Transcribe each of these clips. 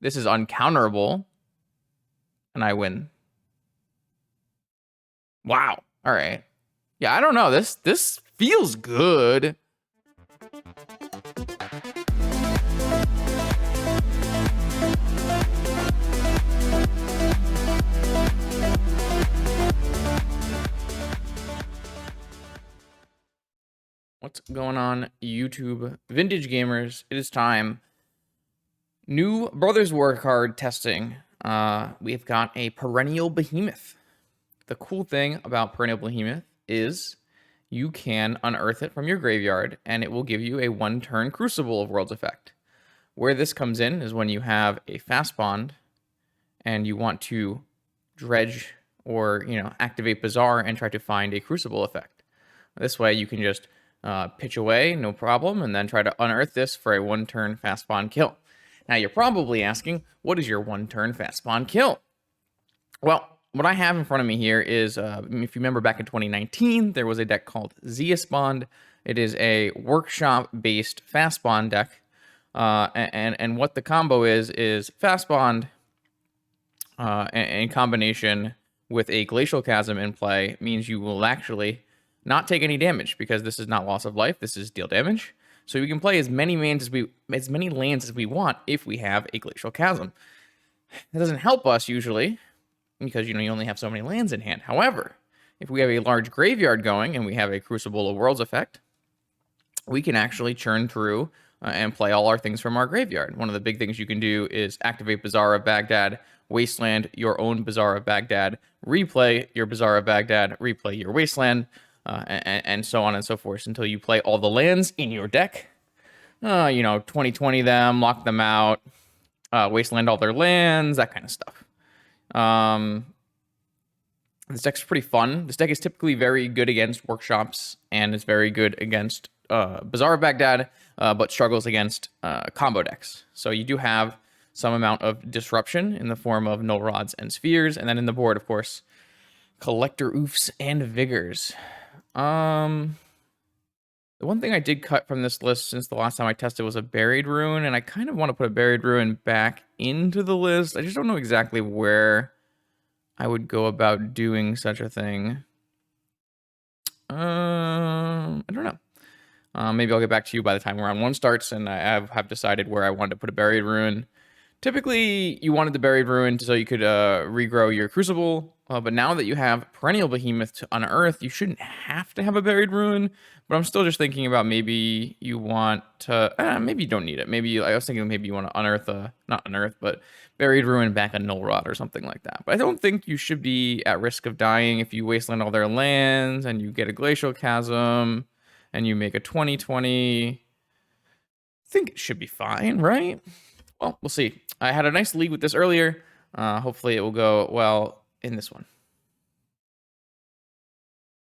This is uncounterable. And I win. Wow. All right. Yeah, I don't know. This feels good. What's going on, YouTube vintage gamers? It is time. New Brothers War card testing. We've got a Perennial Behemoth. The cool thing about Perennial Behemoth is you can unearth it from your graveyard, and it will give you a one-turn Crucible of Worlds effect. Where this comes in is when you have a Ziasbond, and you want to dredge or activate Bazaar and try to find a Crucible effect. This way, you can just pitch away, no problem, and then try to unearth this for a one-turn Ziasbond kill. Now, you're probably asking, what is your one-turn Ziasbond kill? Well, what I have in front of me here is, if you remember back in 2019, there was a deck called Ziasbond. It is a workshop-based Ziasbond deck, and what the combo is Ziasbond in combination with a Glacial Chasm in play means you will actually not take any damage, because this is not loss of life, this is deal damage. So we can play as many lands as we want if we have a Glacial Chasm. That doesn't help us usually, because you only have so many lands in hand. However, if we have a large graveyard going and we have a Crucible of Worlds effect, we can actually churn through and play all our things from our graveyard. One of the big things you can do is activate Bazaar of Baghdad, Wasteland your own Bazaar of Baghdad, replay your Bazaar of Baghdad, replay your Wasteland, and so on and so forth until you play all the lands in your deck. 2020 them, lock them out, Wasteland all their lands, that kind of stuff. This deck's pretty fun. This deck is typically very good against workshops, and it's very good against Bazaar of Baghdad, but struggles against combo decks. So you do have some amount of disruption in the form of null rods and spheres, and then in the board, of course, collector oofs and vigors. The one thing I did cut from this list since the last time I tested was a Buried Ruin, and I kind of want to put a Buried Ruin back into the list. I just don't know exactly where I would go about doing such a thing. I don't know. Maybe I'll get back to you by the time round 1 starts, and I have decided where I wanted to put a Buried Ruin. Typically, you wanted the Buried Ruin so you could regrow your Crucible, but now that you have Perennial Behemoth to unearth, you shouldn't have to have a Buried Ruin, but I'm still just thinking about maybe you want to, maybe you don't need it. I was thinking maybe you want to unearth, not unearth, but Buried Ruin back a Null Rod or something like that. But I don't think you should be at risk of dying if you wasteland all their lands and you get a Glacial Chasm and you make a 2020. I think it should be fine, right? Well, we'll see. I had a nice league with this earlier. Hopefully it will go well in this one.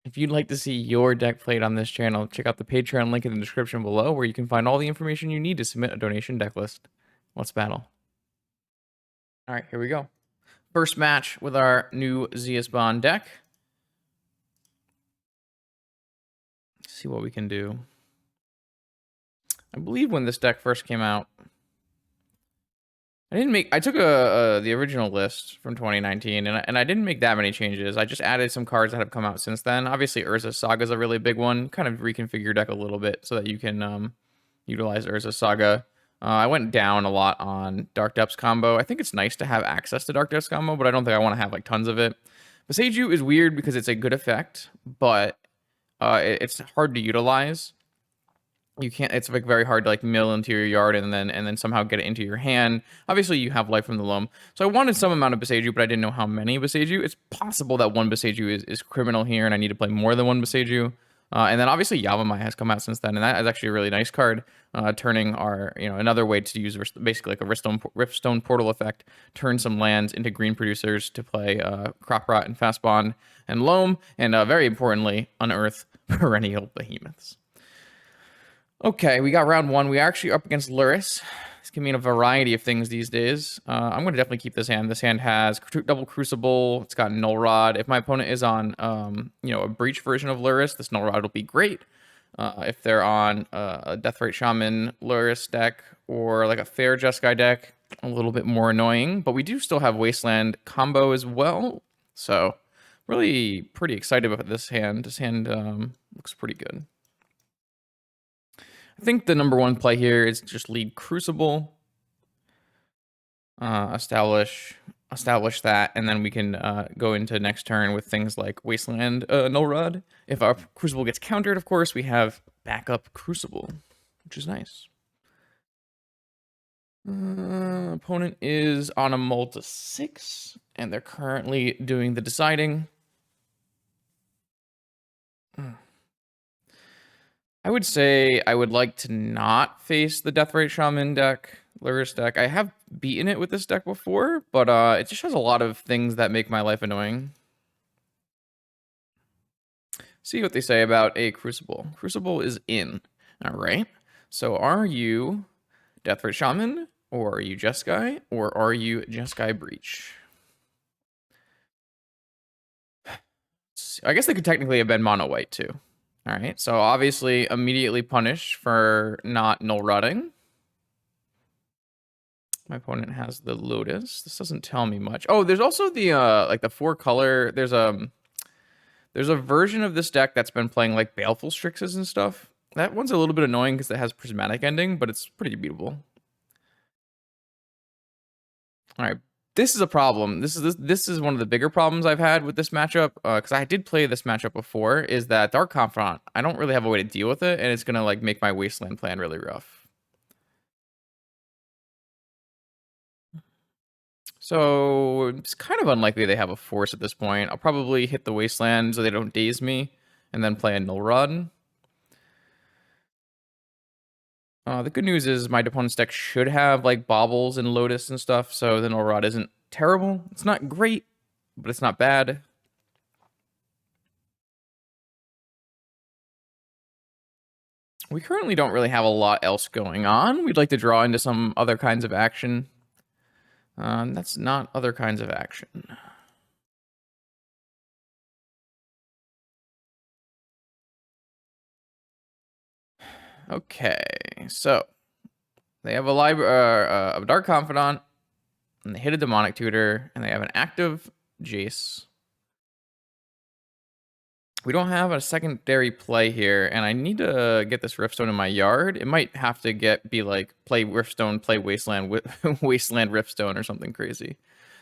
If you'd like to see your deck played on this channel, check out the Patreon link in the description below, where you can find all the information you need to submit a donation deck list. Let's battle. All right, here we go. First match with our new Ziasbond deck. Let's see what we can do. I believe when this deck first came out, I took the original list from 2019, and I didn't make that many changes. I just added some cards that have come out since then. Obviously, Urza Saga is a really big one. Kind of reconfigure your deck a little bit so that you can utilize Urza Saga. I went down a lot on Dark Depths combo. I think it's nice to have access to Dark Depths combo, but I don't think I want to have like tons of it. Boseiju is weird because it's a good effect, but it's hard to utilize. You can't. It's like very hard to like mill into your yard and then somehow get it into your hand. Obviously, you have Life from the Loam, so I wanted some amount of Boseiju, but I didn't know how many Boseiju. It's possible that one Boseiju is criminal here, and I need to play more than one Boseiju. And then obviously Yavimaya has come out since then, and that is actually a really nice card, turning our another way to use basically like a Riftstone Portal effect, turn some lands into green producers to play Crop Rot and Ziasbond and Loam, and very importantly, unearth Perennial Behemoths. Okay, we got round 1. We are actually up against Lurrus. This can mean a variety of things these days. I'm going to definitely keep this hand. This hand has double Crucible. It's got Null Rod. If my opponent is on, a Breach version of Lurrus, this Null Rod will be great. If they're on a Deathrite Shaman Lurrus deck or like a Fair Jeskai deck, a little bit more annoying, but we do still have Wasteland combo as well. So really pretty excited about this hand. This hand looks pretty good. I think the number one play here is just lead Crucible. Establish that, and then we can go into next turn with things like Wasteland Null Rod. If our Crucible gets countered, of course, we have backup Crucible, which is nice. Opponent is on a Malta 6, and they're currently doing the deciding. I would say I would like to not face the Deathrite Shaman deck, Lurrus deck. I have beaten it with this deck before, but it just has a lot of things that make my life annoying. See what they say about a Crucible. Crucible is in. All right. So are you Deathrite Shaman, or are you Jeskai, or are you Jeskai Breach? I guess they could technically have been mono white too. All right, so obviously immediately punished for not null rotting. My opponent has the Lotus. This doesn't tell me much. Oh, there's also the like the 4-color. There's a version of this deck that's been playing like Baleful Strixes and stuff. That one's a little bit annoying because it has prismatic ending, but it's pretty beatable. All right, this is a problem. This is one of the bigger problems I've had with this matchup, because I did play this matchup before, is that Dark Confidant, I don't really have a way to deal with it, and it's gonna like make my Wasteland plan really rough. So it's kind of unlikely they have a force at this point. I'll probably hit the Wasteland so they don't daze me, and then play a Null Rod. The good news is my opponent's deck should have like Baubles and Lotus and stuff, so the Null Rod isn't terrible. It's not great, but it's not bad. We currently don't really have a lot else going on. We'd like to draw into some other kinds of action. That's not other kinds of action. Okay, so they have a library of Dark Confidant, and they hit a Demonic Tutor, and they have an active Jace. We don't have a secondary play here, and I need to get this Riftstone in my yard. It might have to be like play Riftstone, play Wasteland, Wasteland Riftstone or something crazy.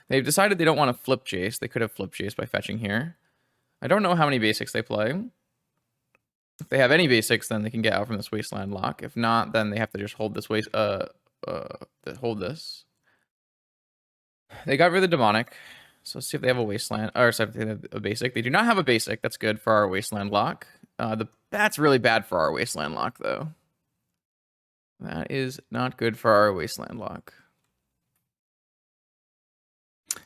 They've decided they don't want to flip Jace. They could have flipped Jace by fetching here. I don't know how many basics they play. If they have any basics, then they can get out from this Wasteland lock. If not, then they have to just hold this hold this. They got rid of the Demonic. So let's see if they have a Wasteland, or sorry, if they have a basic. They do not have a basic. That's good for our Wasteland lock. That's really bad for our Wasteland lock, though. That is not good for our Wasteland lock.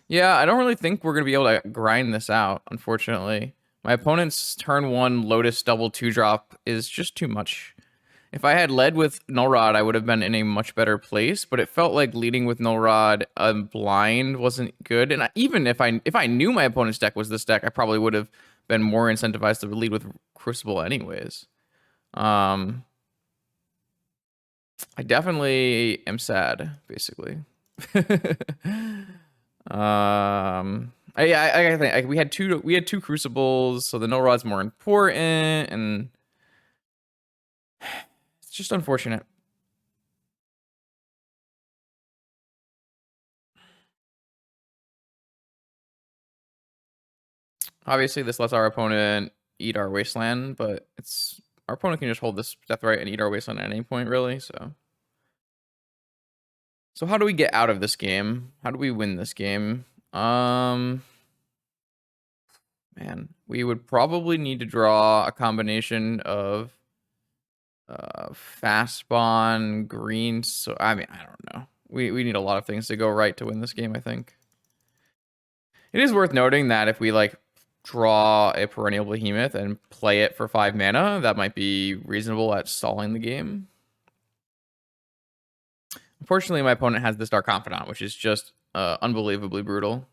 Yeah, I don't really think we're going to be able to grind this out, unfortunately. My opponent's turn 1 Lotus double 2-drop is just too much. If I had led with Null Rod, I would have been in a much better place, but it felt like leading with Null Rod blind wasn't good. And even if I knew my opponent's deck was this deck, I probably would have been more incentivized to lead with Crucible anyways. I definitely am sad, basically. I think we had two Crucibles, so the Null Rod's more important, and it's just unfortunate. Obviously, this lets our opponent eat our Wasteland, but our opponent can just hold this Deathrite and eat our Wasteland at any point, really. So how do we get out of this game? How do we win this game? Man, we would probably need to draw a combination of fast spawn, green. So I mean, I don't know. We need a lot of things to go right to win this game, I think. It is worth noting that if we like draw a Perennial Behemoth and play it for 5 mana, that might be reasonable at stalling the game. Unfortunately, my opponent has this Dark Confidant, which is just unbelievably brutal.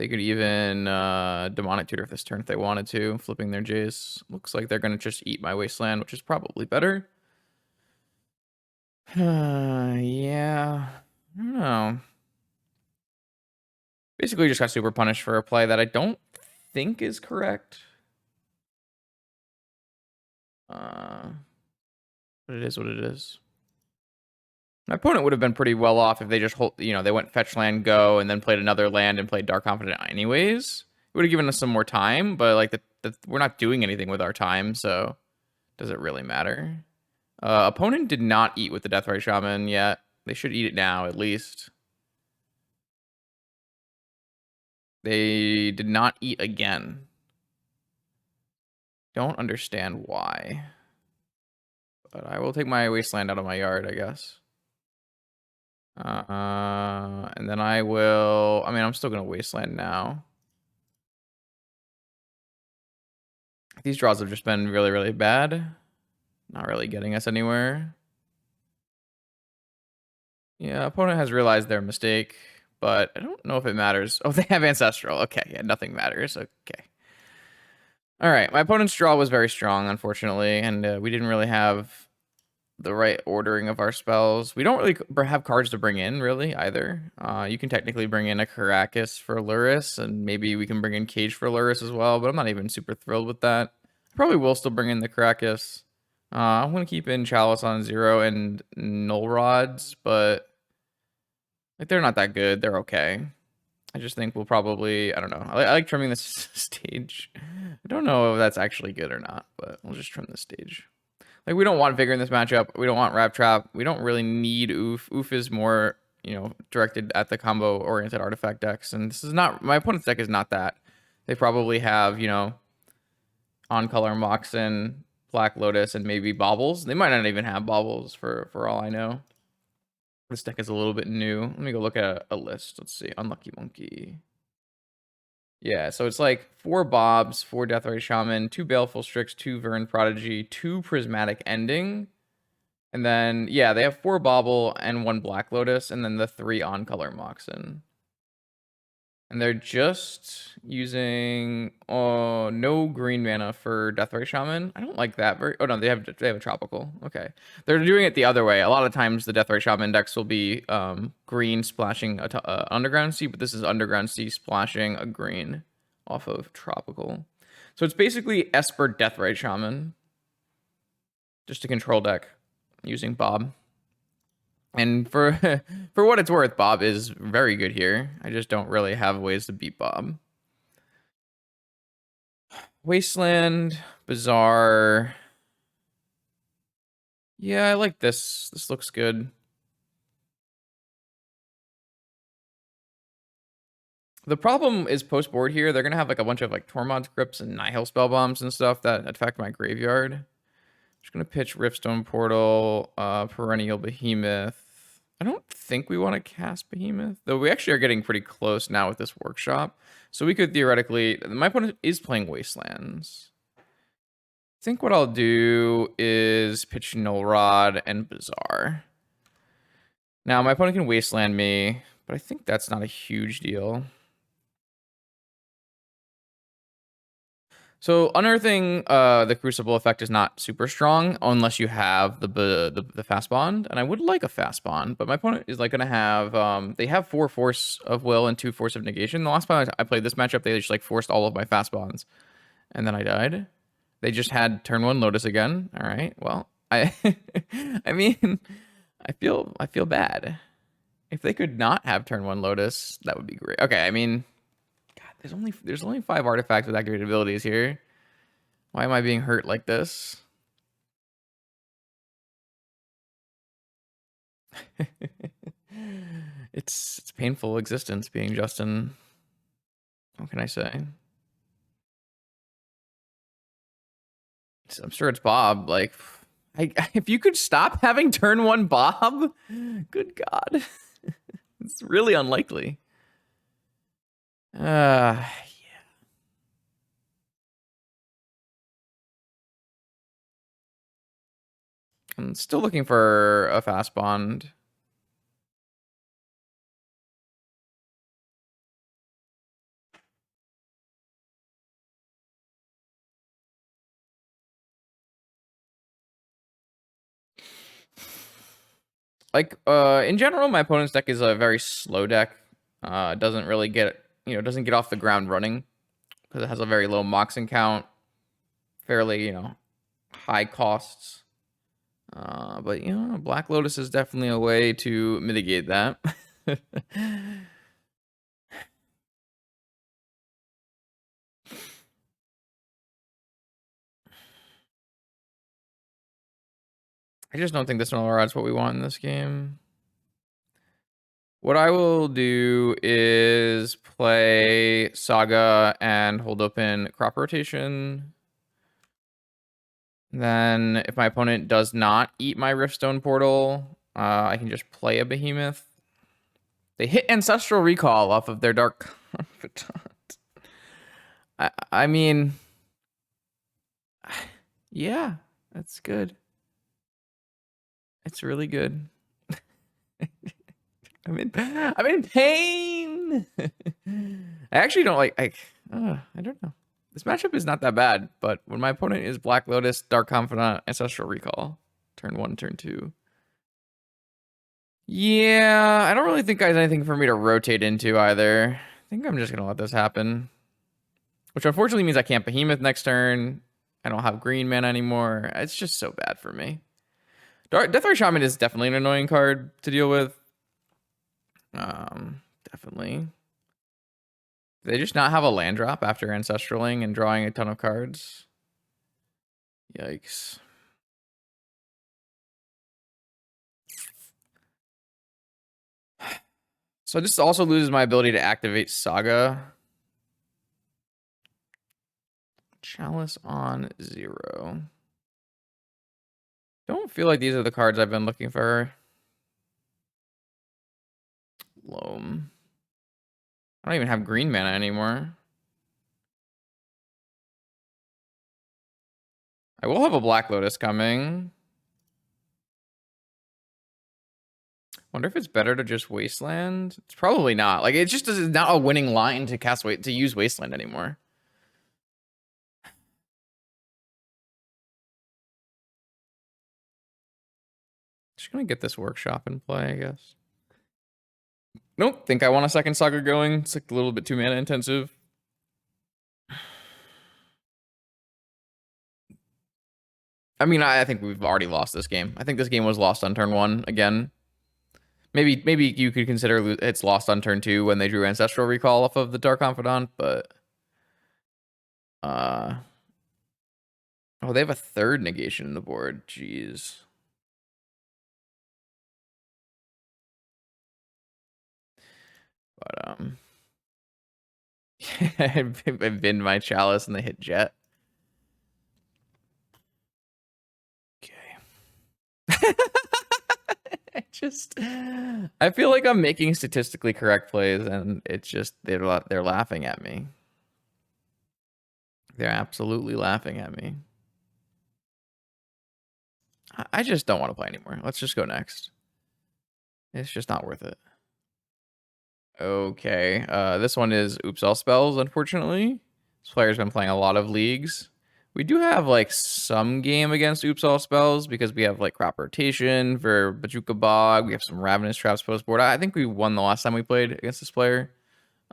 They could even Demonic Tutor this turn if they wanted to, flipping their Jace. Looks like they're going to just eat my Wasteland, which is probably better. Yeah, I don't know. Basically just got super punished for a play that I don't think is correct. But it is what it is. My opponent would have been pretty well off if they just they went fetch land, go, and then played another land and played Dark Confidant anyways. It would have given us some more time, but like we're not doing anything with our time, so does it really matter? Opponent did not eat with the Deathrite Shaman yet. They should eat it now, at least. They did not eat again. Don't understand why. But I will take my Wasteland out of my yard, I guess. And then I will... I mean, I'm still going to Wasteland now. These draws have just been really, really bad. Not really getting us anywhere. Yeah, opponent has realized their mistake, but I don't know if it matters. Oh, they have Ancestral. Okay, yeah, nothing matters. Okay. All right, my opponent's draw was very strong, unfortunately, and we didn't really have the right ordering of our spells. We don't really have cards to bring in, really, either. You can technically bring in a Caracas for Lurrus, and maybe we can bring in Cage for Lurrus as well, but I'm not even super thrilled with that. I probably will still bring in the Caracas. I'm going to keep in Chalice on 0 and Null Rods, but like they're not that good. They're okay. I just think we'll probably, I don't know. I like trimming this stage. I don't know if that's actually good or not, but we'll just trim this stage. Like, we don't want Vigor in this matchup. We don't want Wrap Trap. We don't really need Oof. Oof is more, directed at the combo-oriented artifact decks. And this is not, my opponent's deck is not that. They probably have, On-Color Moxen, Black Lotus, and maybe Baubles. They might not even have Baubles for all I know. This deck is a little bit new. Let me go look at a list. Let's see. Unlucky Monkey. Yeah, so it's like 4 Bobs, 4 Deathrite Shaman, 2 Baleful Strix, 2 Vern Prodigy, 2 Prismatic Ending. And then, yeah, they have 4 Bauble and 1 Black Lotus, and then the 3 On-Color Moxen. And they're just using no green mana for Deathrite Shaman. I don't like that very. Oh no, they have a tropical. Okay, they're doing it the other way. A lot of times the Deathrite Shaman decks will be green splashing Underground Sea, but this is Underground Sea splashing a green off of tropical. So it's basically Esper Deathrite Shaman, just a control deck using Bob. And for for what it's worth, Bob is very good here. I just don't really have ways to beat Bob. Wasteland, Bazaar. Yeah, I like this. This looks good. The problem is post-board here, they're going to have like a bunch of like Tormod's Grips and Nihil Spell Bombs and stuff that affect my graveyard. Just going to pitch Riftstone Portal, Perennial Behemoth. I don't think we want to cast Behemoth, though we actually are getting pretty close now with this workshop. So we could theoretically... My opponent is playing Wastelands. I think what I'll do is pitch Null Rod and Bazaar. Now, my opponent can Wasteland me, but I think that's not a huge deal. So unearthing the Crucible effect is not super strong unless you have the fast bond, and I would like a fast bond, but my opponent is like gonna have they have 4 Force of Will and 2 Force of Negation. The last time I played this matchup, they just like forced all of my fast bonds, and then I died. They just had turn 1 Lotus again. All right, well I I mean I feel bad. If they could not have turn 1 Lotus, that would be great. Okay, I mean. There's only 5 artifacts with activated abilities here. Why am I being hurt like this? It's painful existence being Justin. What can I say? I'm sure it's Bob. Like, if you could stop having turn 1 Bob, good God, it's really unlikely. Yeah. I'm still looking for a fast bond. Like, in general, my opponent's deck is a very slow deck. Doesn't really get, doesn't get off the ground running because it has a very low moxing count, fairly, high costs. But, Black Lotus is definitely a way to mitigate that. I just don't think this Lurrus is what we want in this game. What I will do is play Saga and hold open crop rotation. Then if my opponent does not eat my Riftstone Portal, I can just play a Behemoth. They hit Ancestral Recall off of their Dark Confidant. I mean, yeah, that's good. It's really good. I'm in pain. I actually don't like. I don't know. This matchup is not that bad, but when my opponent is Black Lotus, Dark Confidant, Ancestral Recall, turn 1, turn 2. Yeah, I don't really think there's anything for me to rotate into either. I think I'm just gonna let this happen, which unfortunately means I can't Behemoth next turn. I don't have green mana anymore. It's just so bad for me. Deathray Shaman is definitely an annoying card to deal with. Definitely. Do they just not have a land drop after Ancestraling and drawing a ton of cards? Yikes. So this also loses my ability to activate Saga. Chalice on 0. Don't feel like these are the cards I've been looking for. Loam. I don't even have green mana anymore. I will have a Black Lotus coming. Wonder if it's better to just Wasteland? It's probably not. Like, it just is not a winning line to to use Wasteland anymore. Just gonna get this workshop in play, I guess. Nope, think I want a second Saga going. It's like a little bit too mana intensive. I mean, I think we've already lost this game. I think this game was lost on turn 1 again. Maybe you could consider it's lost on turn 2 when they drew Ancestral Recall off of the Dark Confidant, but oh, they have a third negation in the board. Jeez. But I've been my Chalice and they hit Jet. Okay. I feel like I'm making statistically correct plays, and it's just they're laughing at me. They're absolutely laughing at me. I just don't want to play anymore. Let's just go next. It's just not worth it. Okay, this one is Oops All Spells, unfortunately. This player's been playing a lot of leagues. We do have, like, some game against Oops All Spells because we have, like, Crop Rotation for Bajuka Bog. We have some Ravenous Traps post board. I think we won the last time we played against this player.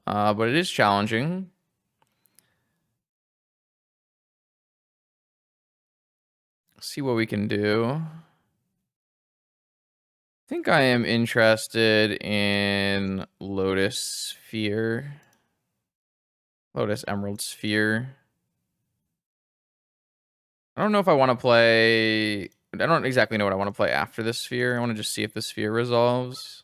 But it is challenging. See what we can do. I think I am interested in Lotus Sphere. Lotus Emerald Sphere. I don't know if I want to play... I don't exactly know what I want to play after this Sphere. I want to just see if the Sphere resolves.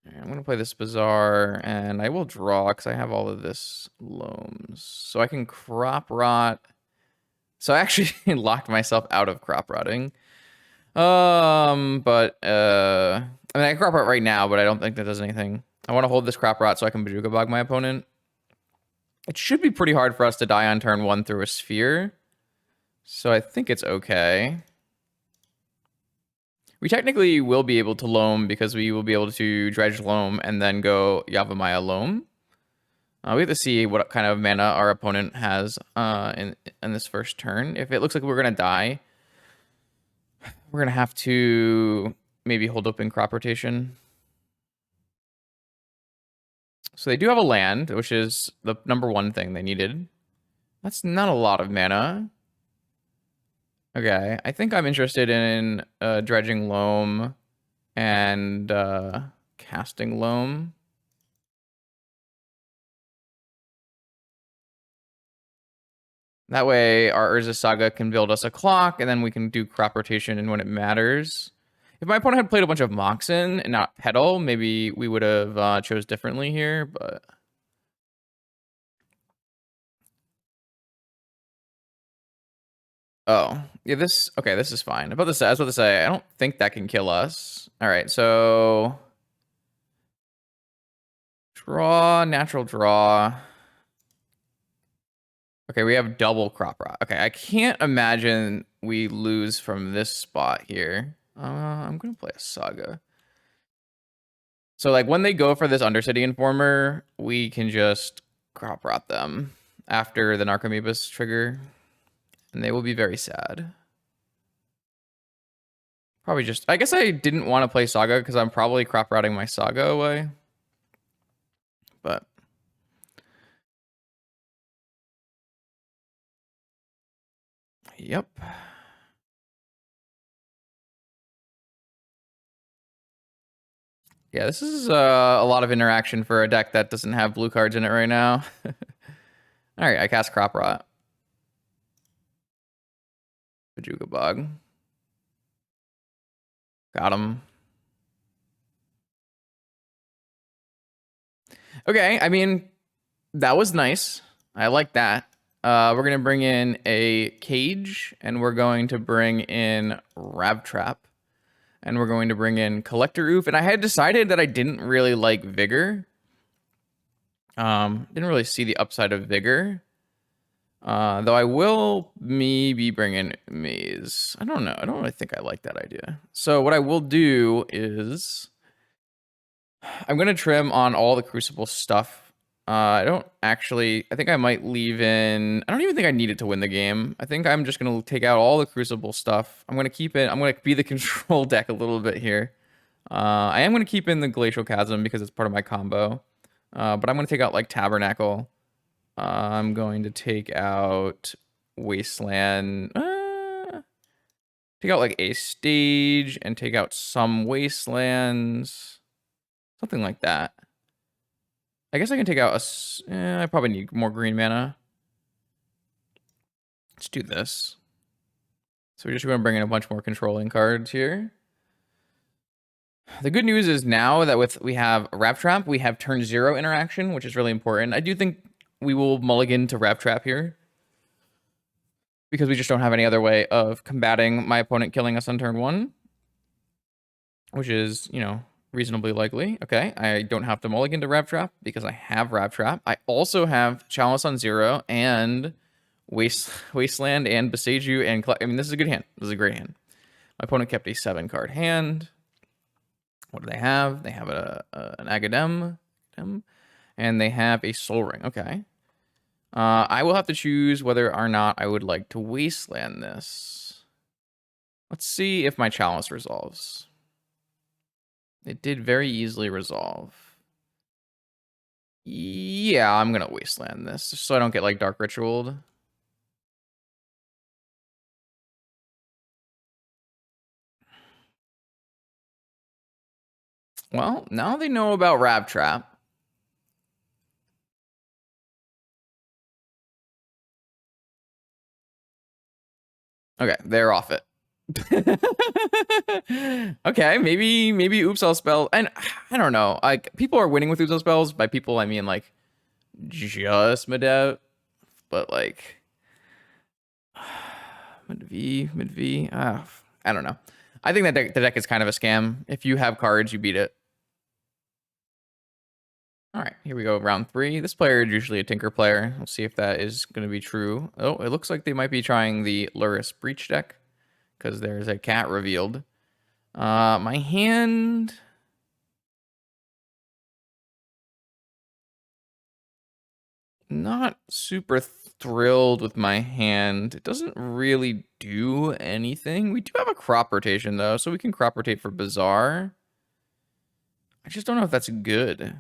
I'm going to play this Bazaar, and I will draw because I have all of this Loams. So I can Crop Rot. So I actually locked myself out of Crop Rotting. I mean, I Crop Rot right now, but I don't think that does anything. I want to hold this Crop Rot so I can Bajuka Bog my opponent. It should be pretty hard for us to die on turn 1 through a Sphere. So I think it's okay. We technically will be able to Loam because we will be able to Dredge Loam and then go Yavimaya Loam. We have to see what kind of mana our opponent has in this first turn. If it looks like we're going to die, we're We're going to have to maybe hold open crop rotation. So they do have a land, which is the #1 thing they needed. That's not a lot of mana. Okay, I think I'm interested in dredging loam and casting loam. That way our Urza Saga can build us a clock, and then we can do crop rotation and when it matters. If my opponent had played a bunch of Moxen and not Petal, maybe we would have chose differently here, but... Oh, yeah, this... Okay, this is fine. I was about to say, I don't think that can kill us. All right, so... Draw, natural draw. Okay, we have double crop rot. Okay, I can't imagine we lose from this spot here. I'm going to play a Saga. So, like, when they go for this Undercity Informer, we can just crop rot them after the Narcomoebus trigger, and they will be very sad. Probably just... I guess I didn't want to play Saga because I'm probably crop rotting my Saga away. But... Yep. Yeah, this is a lot of interaction for a deck that doesn't have blue cards in it right now. All right, I cast Crop Rot. Bajuga Bog. Got him. Okay, I mean, that was nice. I like that. We're going to bring in a Cage, and we're going to bring in Ravtrap. And we're going to bring in Collector Oof. And I had decided that I didn't really like Vigor. Didn't really see the upside of Vigor. Though I will maybe bring in Maze. I don't know. I don't really think I like that idea. So what I will do is... I'm going to trim on all the Crucible stuff. I don't actually... I think I might leave in... I don't even think I need it to win the game. I think I'm just going to take out all the Crucible stuff. I'm going to keep it... I'm going to be the control deck a little bit here. I am going to keep in the Glacial Chasm because it's part of my combo. But I'm going to take out, like, Tabernacle. I'm going to take out Wasteland. Take out, like, a Stage and take out some Wastelands. Something like that. I guess I can take out I probably need more green mana. Let's do this. So we're just going to bring in a bunch more controlling cards here. The good news is now that we have Ravtrap, we have turn 0 interaction, which is really important. I do think we will mulligan to Ravtrap here, because we just don't have any other way of combating my opponent killing us on turn 1. Which is, you know, reasonably likely. Okay, I don't have to mulligan to Ravtrap because I have Ravtrap. I also have Chalice on 0 and Wasteland and Besage and... I mean, this is a good hand. This is a great hand. My opponent kept a 7-card hand. What do they have? They have an Agadem, and they have a Soul Ring. Okay. I will have to choose whether or not I would like to Wasteland this. Let's see if my Chalice resolves. It did very easily resolve. Yeah, I'm going to Wasteland this, just so I don't get, like, Dark Ritualed. Well, now they know about Ravtrap. Okay, they're off it. Okay, maybe Oops All Spell. And I don't know. Like, people are winning with Oops All Spells. By people, I mean, like, just Medev. But, like, mid-V. I don't know. I think that the deck is kind of a scam. If you have cards, you beat it. All right, here we go. Round 3. This player is usually a Tinker player. We'll see if that is going to be true. Oh, it looks like they might be trying the Lurrus Breach deck, because there's a cat revealed. My hand... Not super... thrilled with my hand. It doesn't really do anything. We do have a crop rotation, though, so we can crop rotate for Bazaar. I just don't know if that's good. I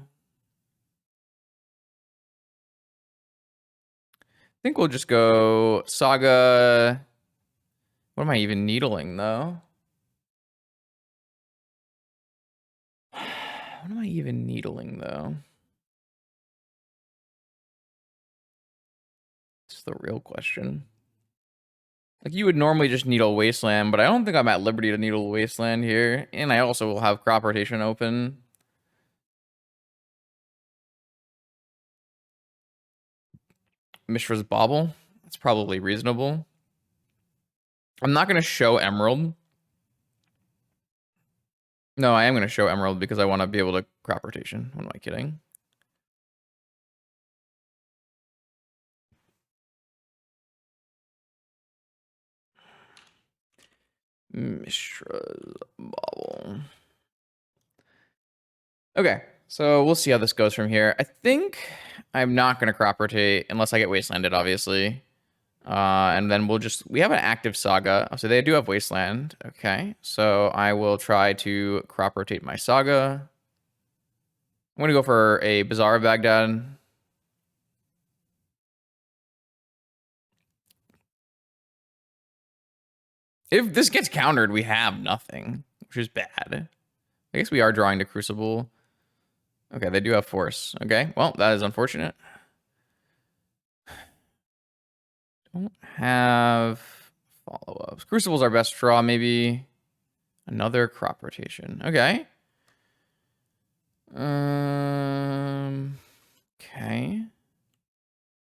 think we'll just go Saga. What am I even needling, though? What am I even needling, though? It's the real question. Like, you would normally just needle Wasteland, but I don't think I'm at liberty to needle Wasteland here. And I also will have crop rotation open. Mishra's Bauble. That's probably reasonable. I'm not going to show Emerald. No, I am going to show Emerald because I want to be able to crop rotation. What am I kidding? Mishra's Bauble. Okay, so we'll see how this goes from here. I think I'm not going to crop rotate unless I get Wastelanded, obviously. And then we have an active Saga. So they do have Wasteland. Okay, so I will try to crop rotate my Saga. I'm going to go for a Bazaar of Baghdad. If this gets countered, we have nothing, which is bad. I guess we are drawing to Crucible. Okay, they do have Force. Okay, well, that is unfortunate. Don't have follow-ups. Crucible's our best draw, maybe. Another crop rotation. Okay. Okay.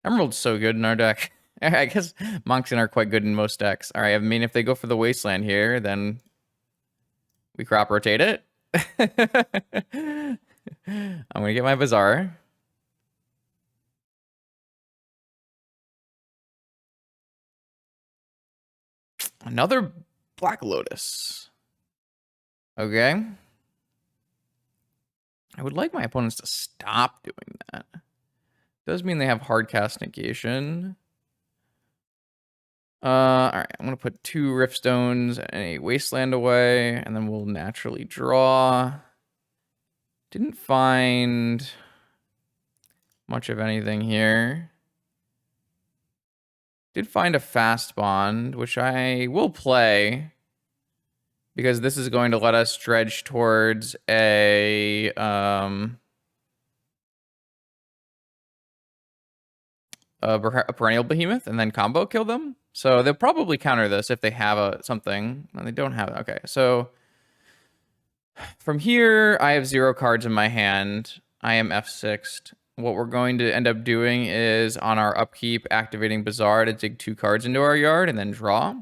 Emerald's so good in our deck. I guess Moxen are quite good in most decks. All right, I mean, if they go for the Wasteland here, then we crop rotate it. I'm going to get my Bazaar. Another Black Lotus. Okay. I would like my opponents to stop doing that. Does mean they have hard cast negation. All right, I'm gonna put 2 Riftstones and a Wasteland away, and then we'll naturally draw. Didn't find much of anything here. Did find a fast bond, which I will play because this is going to let us dredge towards a Perennial Behemoth and then combo kill them. So they'll probably counter this if they have something. No, they don't have it. Okay, so from here, I have 0 cards in my hand. I am F6'd. What we're going to end up doing is on our upkeep, activating Bazaar to dig 2 cards into our yard and then draw.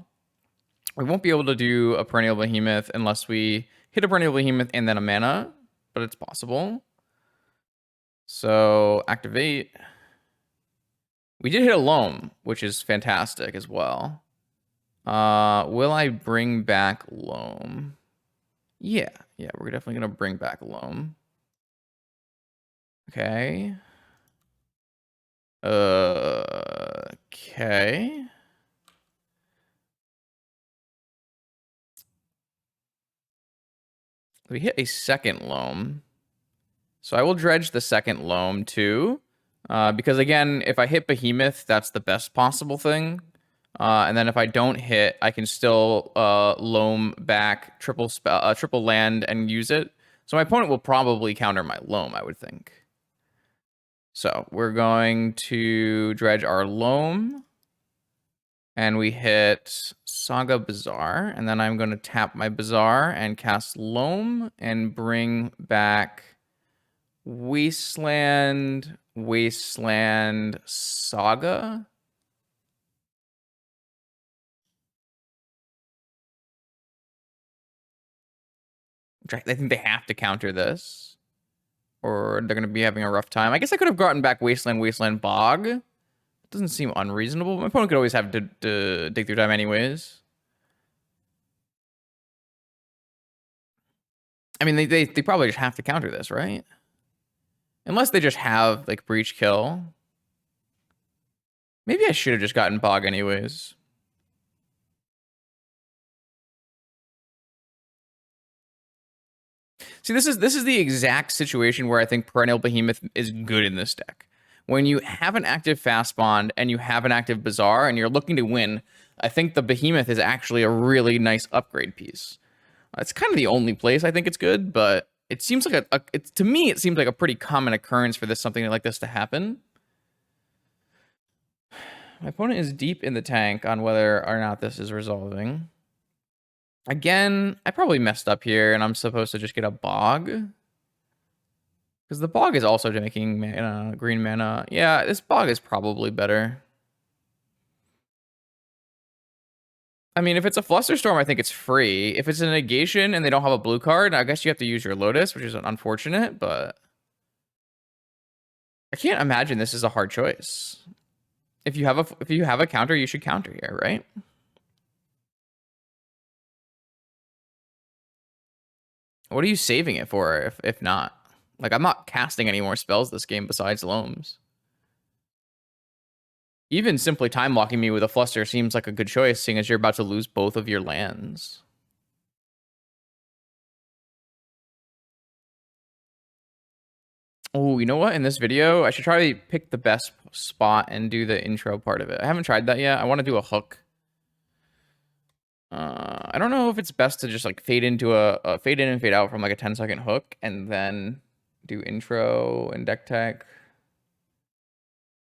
We won't be able to do a Perennial Behemoth unless we hit a Perennial Behemoth and then a mana, but it's possible. So activate. We did hit a Loam, which is fantastic as well. Will I bring back Loam? Yeah, we're definitely going to bring back Loam. Okay. Okay. We hit a second Loam. So I will dredge the second Loam too. Because again, if I hit Behemoth, that's the best possible thing. And then if I don't hit, I can still Loam back triple land and use it. So my opponent will probably counter my Loam, I would think. So we're going to dredge our Loam. And we hit Saga Bazaar. And then I'm going to tap my Bazaar and cast Loam and bring back Wasteland, Saga. I think they have to counter this, or they're going to be having a rough time. I guess I could have gotten back Wasteland, Bog. It doesn't seem unreasonable. My opponent could always have to dig through time anyways. I mean, they probably just have to counter this, right? Unless they just have, like, Breach Kill. Maybe I should have just gotten Bog anyways. See, this is the exact situation where I think Perennial Behemoth is good in this deck. When you have an active Fastbond and you have an active Bazaar and you're looking to win, I think the Behemoth is actually a really nice upgrade piece. It's kind of the only place I think it's good, but it seems like to me it seems like a pretty common occurrence for something like this to happen. My opponent is deep in the tank on whether or not this is resolving. Again, I probably messed up here, and I'm supposed to just get a Bog. Because the Bog is also making mana, green mana. Yeah, this Bog is probably better. I mean, if it's a Flusterstorm, I think it's free. If it's a negation and they don't have a blue card, I guess you have to use your Lotus, which is unfortunate, but I can't imagine this is a hard choice. If you have a counter, you should counter here, right? What are you saving it for if not? Like, I'm not casting any more spells this game besides Loams. Even simply time locking me with a Fluster seems like a good choice, seeing as you're about to lose both of your lands. Oh, you know what? In this video, I should try to pick the best spot and do the intro part of it. I haven't tried that yet. I want to do a hook. I don't know if it's best to just like fade into a fade in and fade out from like a 10-second hook and then do intro and deck tech.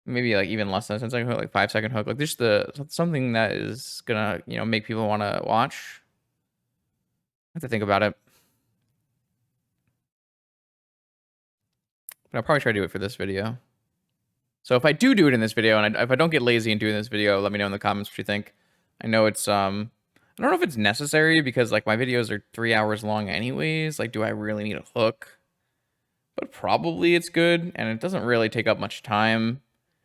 Maybe like even less than a 10-second hook, like 5-second hook. Like just something that is gonna, make people want to watch. I have to think about it. But I'll probably try to do it for this video. So if I do it in this video, and if I don't get lazy and do it in this video, let me know in the comments what you think. I know it's I don't know if it's necessary because like my videos are 3 hours long anyways. Like, do I really need a hook? But probably it's good, and it doesn't really take up much time.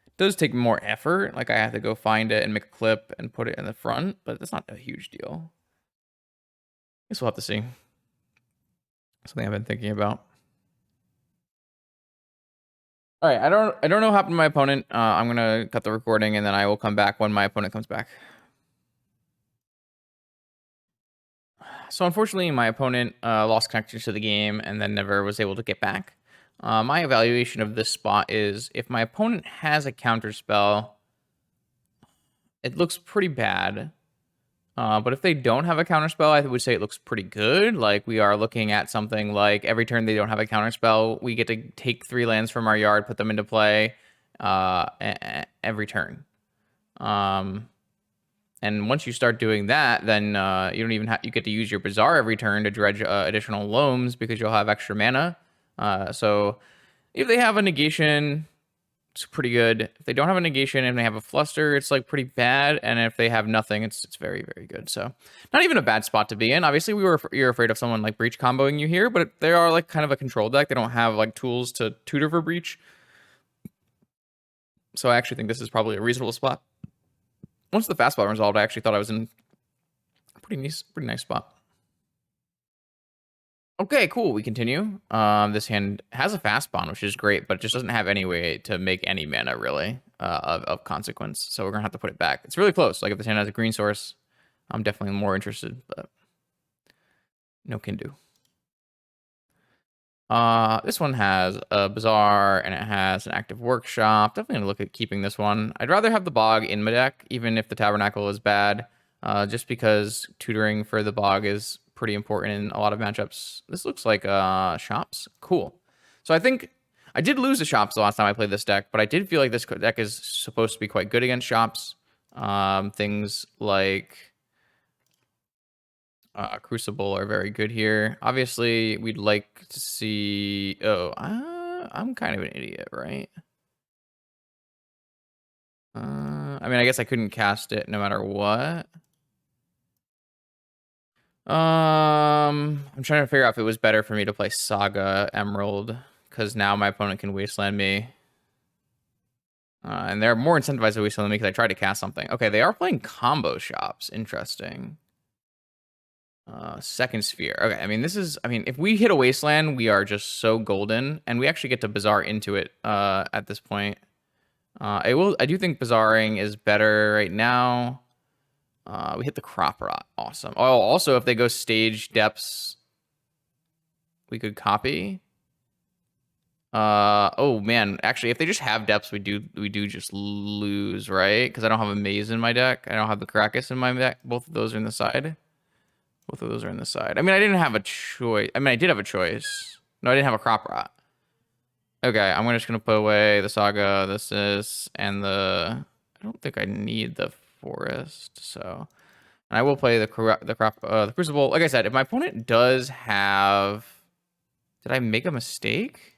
It does take more effort. Like, I have to go find it and make a clip and put it in the front, but it's not a huge deal. I guess we'll have to see. Something I've been thinking about. All right, I don't know what happened to my opponent. I'm gonna cut the recording and then I will come back when my opponent comes back. So unfortunately, my opponent lost connection to the game and then never was able to get back. My evaluation of this spot is if my opponent has a counter spell, it looks pretty bad. But if they don't have a counterspell, I would say it looks pretty good. Like, we are looking at something like every turn they don't have a counterspell, we get to take 3 lands from our yard, put them into play every turn. And once you start doing that, then you don't even you get to use your Bazaar every turn to dredge additional loams because you'll have extra mana. So if they have a negation, it's pretty good. If they don't have a negation and they have a fluster, it's like pretty bad. And if they have nothing, it's very, very good. So not even a bad spot to be in. Obviously, you're afraid of someone like Breach comboing you here, but they are like kind of a control deck. They don't have like tools to tutor for Breach. So I actually think this is probably a reasonable spot. Once the fastball resolved, I actually thought I was in a pretty nice spot. Okay, cool. We continue. This hand has a fast bond, which is great, but it just doesn't have any way to make any mana really of consequence. So we're gonna have to put it back. It's really close. Like if this hand has a green source, I'm definitely more interested, but no can do. This one has a Bazaar and it has an active workshop. Definitely gonna look at keeping this one. I'd rather have the Bog in my deck, even if the Tabernacle is bad, just because tutoring for the Bog is pretty important in a lot of matchups. This looks like shops. Cool. So I think I did lose the shops the last time I played this deck, but I did feel like this deck is supposed to be quite good against shops. Things like Crucible are very good here. Obviously, we'd like to see... Oh, I'm kind of an idiot, right? I mean, I guess I couldn't cast it no matter what. I'm trying to figure out if it was better for me to play Saga Emerald, because now my opponent can wasteland me. And they're more incentivized to wasteland me because I tried to cast something. Okay, they are playing combo shops. Interesting. Second sphere. Okay, I mean, if we hit a wasteland, we are just so golden, and we actually get to Bazaar into it at this point. I do think Bizarring is better right now. We hit the Crop Rot. Awesome. Oh, also, if they go Stage Depths, we could copy. Oh man, actually, if they just have Depths, we do just lose, right? Because I don't have a Maze in my deck. I don't have the Krakus in my deck. Both of those are in the side. Both of those are in the side. I mean, I didn't have a choice. I mean, I did have a choice. No, I didn't have a Crop Rot. Okay, I'm just gonna put away the Saga, and the. I don't think I need the Forest, so. And I will play the Crucible. Like I said, if my opponent does have, did I make a mistake?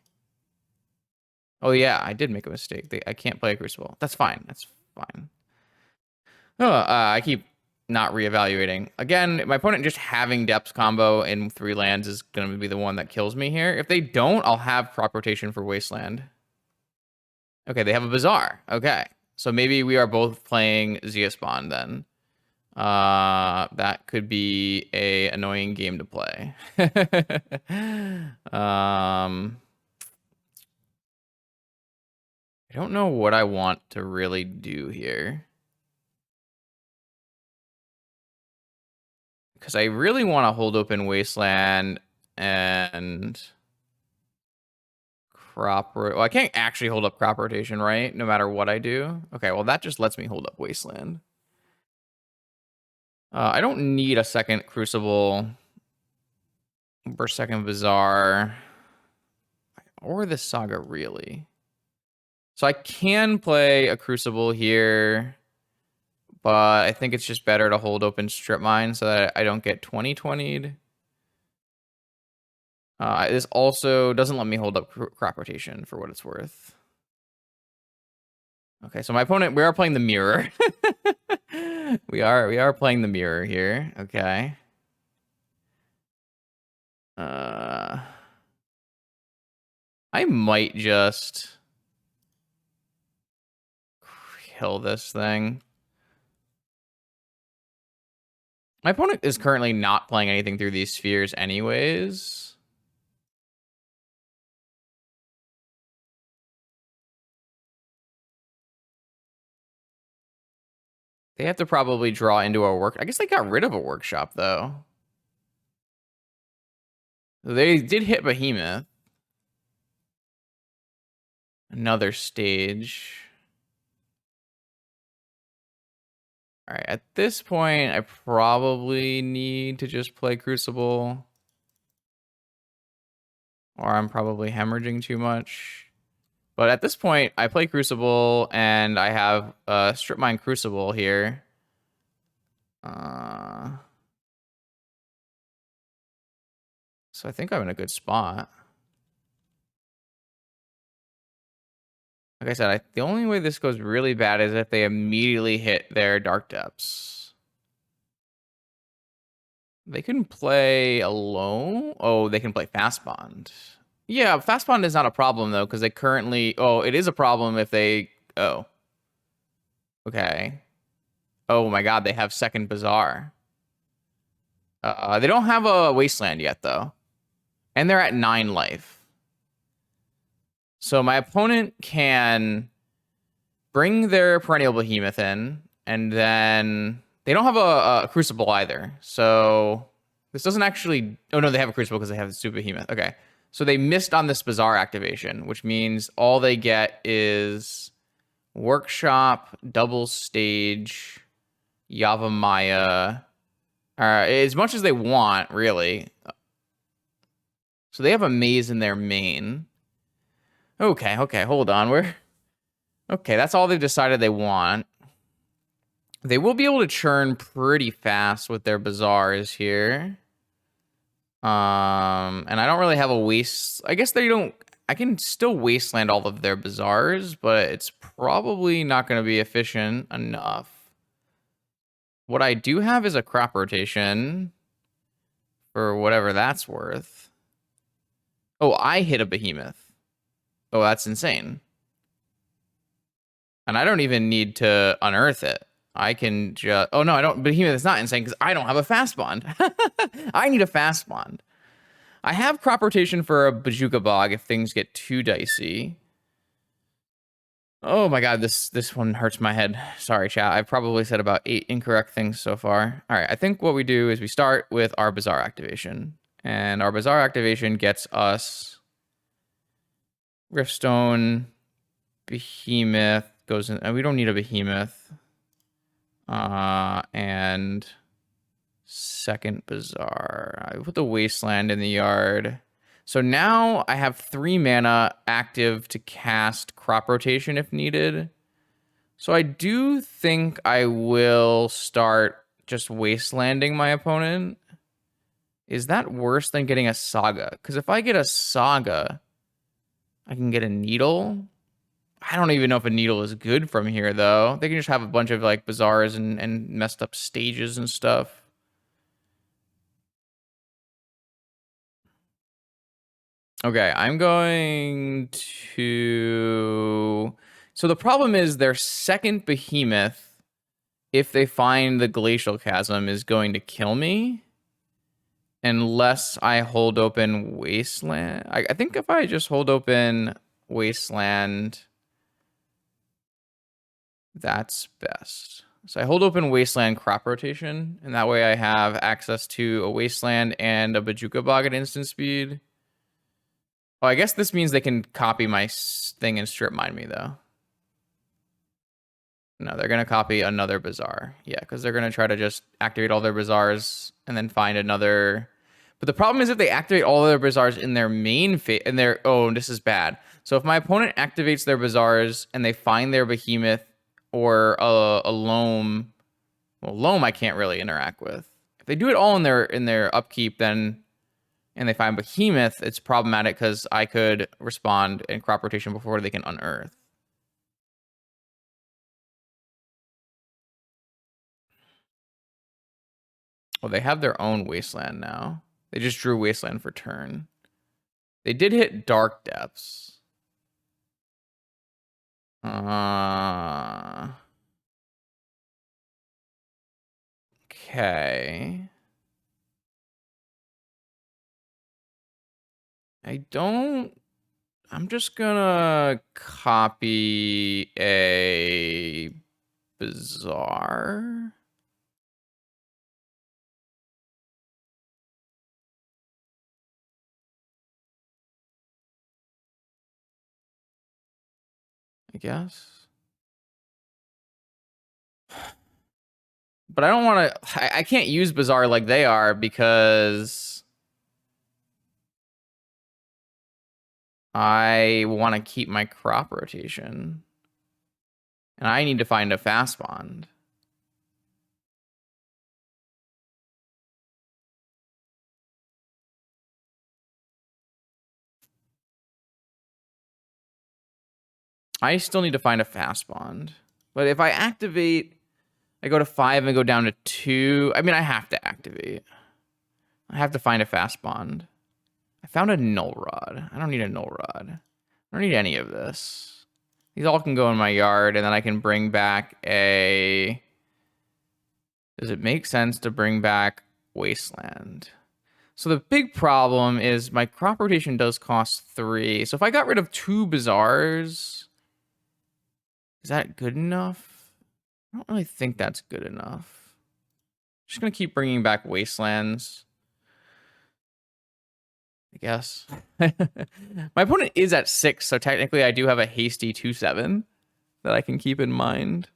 Oh yeah, I did make a mistake. I can't play a Crucible. That's fine. That's fine. Oh, I keep not reevaluating. Again, my opponent just having Depths combo in 3 lands is going to be the one that kills me here. If they don't, I'll have Crop Rotation for Wasteland. Okay, they have a Bazaar. Okay, so maybe we are both playing Ziasbond then. That could be a annoying game to play. I don't know what I want to really do here. Because I really want to hold open Wasteland and well, I can't actually hold up Crop Rotation, right? No matter what I do. Okay, well, that just lets me hold up Wasteland. I don't need a second Crucible or second Bazaar or the Saga, really. So I can play a Crucible here, but I think it's just better to hold open Strip Mine so that I don't get 20-20'd. This also doesn't let me hold up Crop Rotation for what it's worth. Okay, so my opponent, we are playing the Mirror. we are playing the Mirror here. Okay. I might just kill this thing. My opponent is currently not playing anything through these spheres anyways. They have to probably draw into a work. I guess they got rid of a workshop, though. They did hit Behemoth. Another stage. All right, at this point, I probably need to just play Crucible. Or I'm probably hemorrhaging too much. But at this point, I play Crucible, and I have Strip Mine Crucible here. So I think I'm in a good spot. Like I said, the only way this goes really bad is if they immediately hit their Dark Depths. They can play alone. Oh, they can play Fastbond. Yeah, Fastbond is not a problem, though, because they currently... Oh, it is a problem if they... Oh. Okay. Oh my god, they have second Bazaar. They don't have a Wasteland yet, though. And they're at 9 life. So my opponent can bring their Perennial Behemoth in, and then... They don't have a Crucible either, so... This doesn't actually... Oh, no, they have a Crucible because they have the Super Behemoth. Okay. So they missed on this Bazaar activation, which means all they get is Workshop, Double Stage, Yavimaya. As much as they want, really. So they have a Maze in their main. Okay, hold on. Okay, that's all they've decided they want. They will be able to churn pretty fast with their Bazaars here. And I don't really have a waste. I guess they don't. I can still wasteland all of their Bazaars, but it's probably not going to be efficient enough. What I do have is a Crop Rotation for whatever that's worth. Oh, I hit a Behemoth. Oh, that's insane. And I don't even need to unearth it. I can just... Oh, no, I don't... Behemoth is not insane because I don't have a Fastbond. I need a Fastbond. I have Crop Rotation for a Bazooka Bog if things get too dicey. Oh my god, this one hurts my head. Sorry, chat. I've probably said about 8 incorrect things so far. All right, I think what we do is we start with our Bazaar activation. And our Bazaar activation gets us Riftstone, Behemoth, goes in, and we don't need a Behemoth. And second Bazaar. I put the Wasteland in the yard. So now I have 3 mana active to cast Crop Rotation if needed. So I do think I will start just wastelanding my opponent. Is that worse than getting a Saga? Because if I get a Saga, I can get a Needle. I don't even know if a Needle is good from here, though. They can just have a bunch of like Bazaars and messed up stages and stuff. Okay, I'm going to... So the problem is their second Behemoth, if they find the Glacial Chasm, is going to kill me. Unless I hold open Wasteland. I think if I just hold open Wasteland, that's best. So I hold open Wasteland Crop Rotation, and that way I have access to a Wasteland and a Bajuka Bog at instant speed. Oh, I guess this means they can copy my thing and strip mine me, though. No, they're going to copy another Bazaar. Yeah, because they're going to try to just activate all their Bazaars and then find another... But the problem is if they activate all their Bazaars in their main phase... Oh, this is bad. So if my opponent activates their Bazaars and they find their Behemoth or a Loam... Well, Loam I can't really interact with. If they do it all in their upkeep, then... And they find Behemoth, it's problematic because I could respond in Crop Rotation before they can unearth. Well, they have their own Wasteland now. They just drew Wasteland for turn. They did hit Dark Depths. Okay. I'm just gonna copy a Bazaar. I guess. But I don't want to... I can't use Bazaar like they are because... I want to keep my Crop Rotation. And I need to find a Fastbond. I still need to find a Fastbond. But if I activate... I go to 5 and go down to 2. I mean, I have to activate. I have to find a Fastbond. I found a Null Rod. I don't need a Null Rod. I don't need any of this. These all can go in my yard, and then I can bring back a... Does it make sense to bring back Wasteland? So the big problem is my Crop Rotation does cost 3. So if I got rid of 2 Bazaars, is that good enough? I don't really think that's good enough. I'm just going to keep bringing back Wastelands, I guess. My opponent is at 6, so technically I do have a hasty 2/7 that I can keep in mind.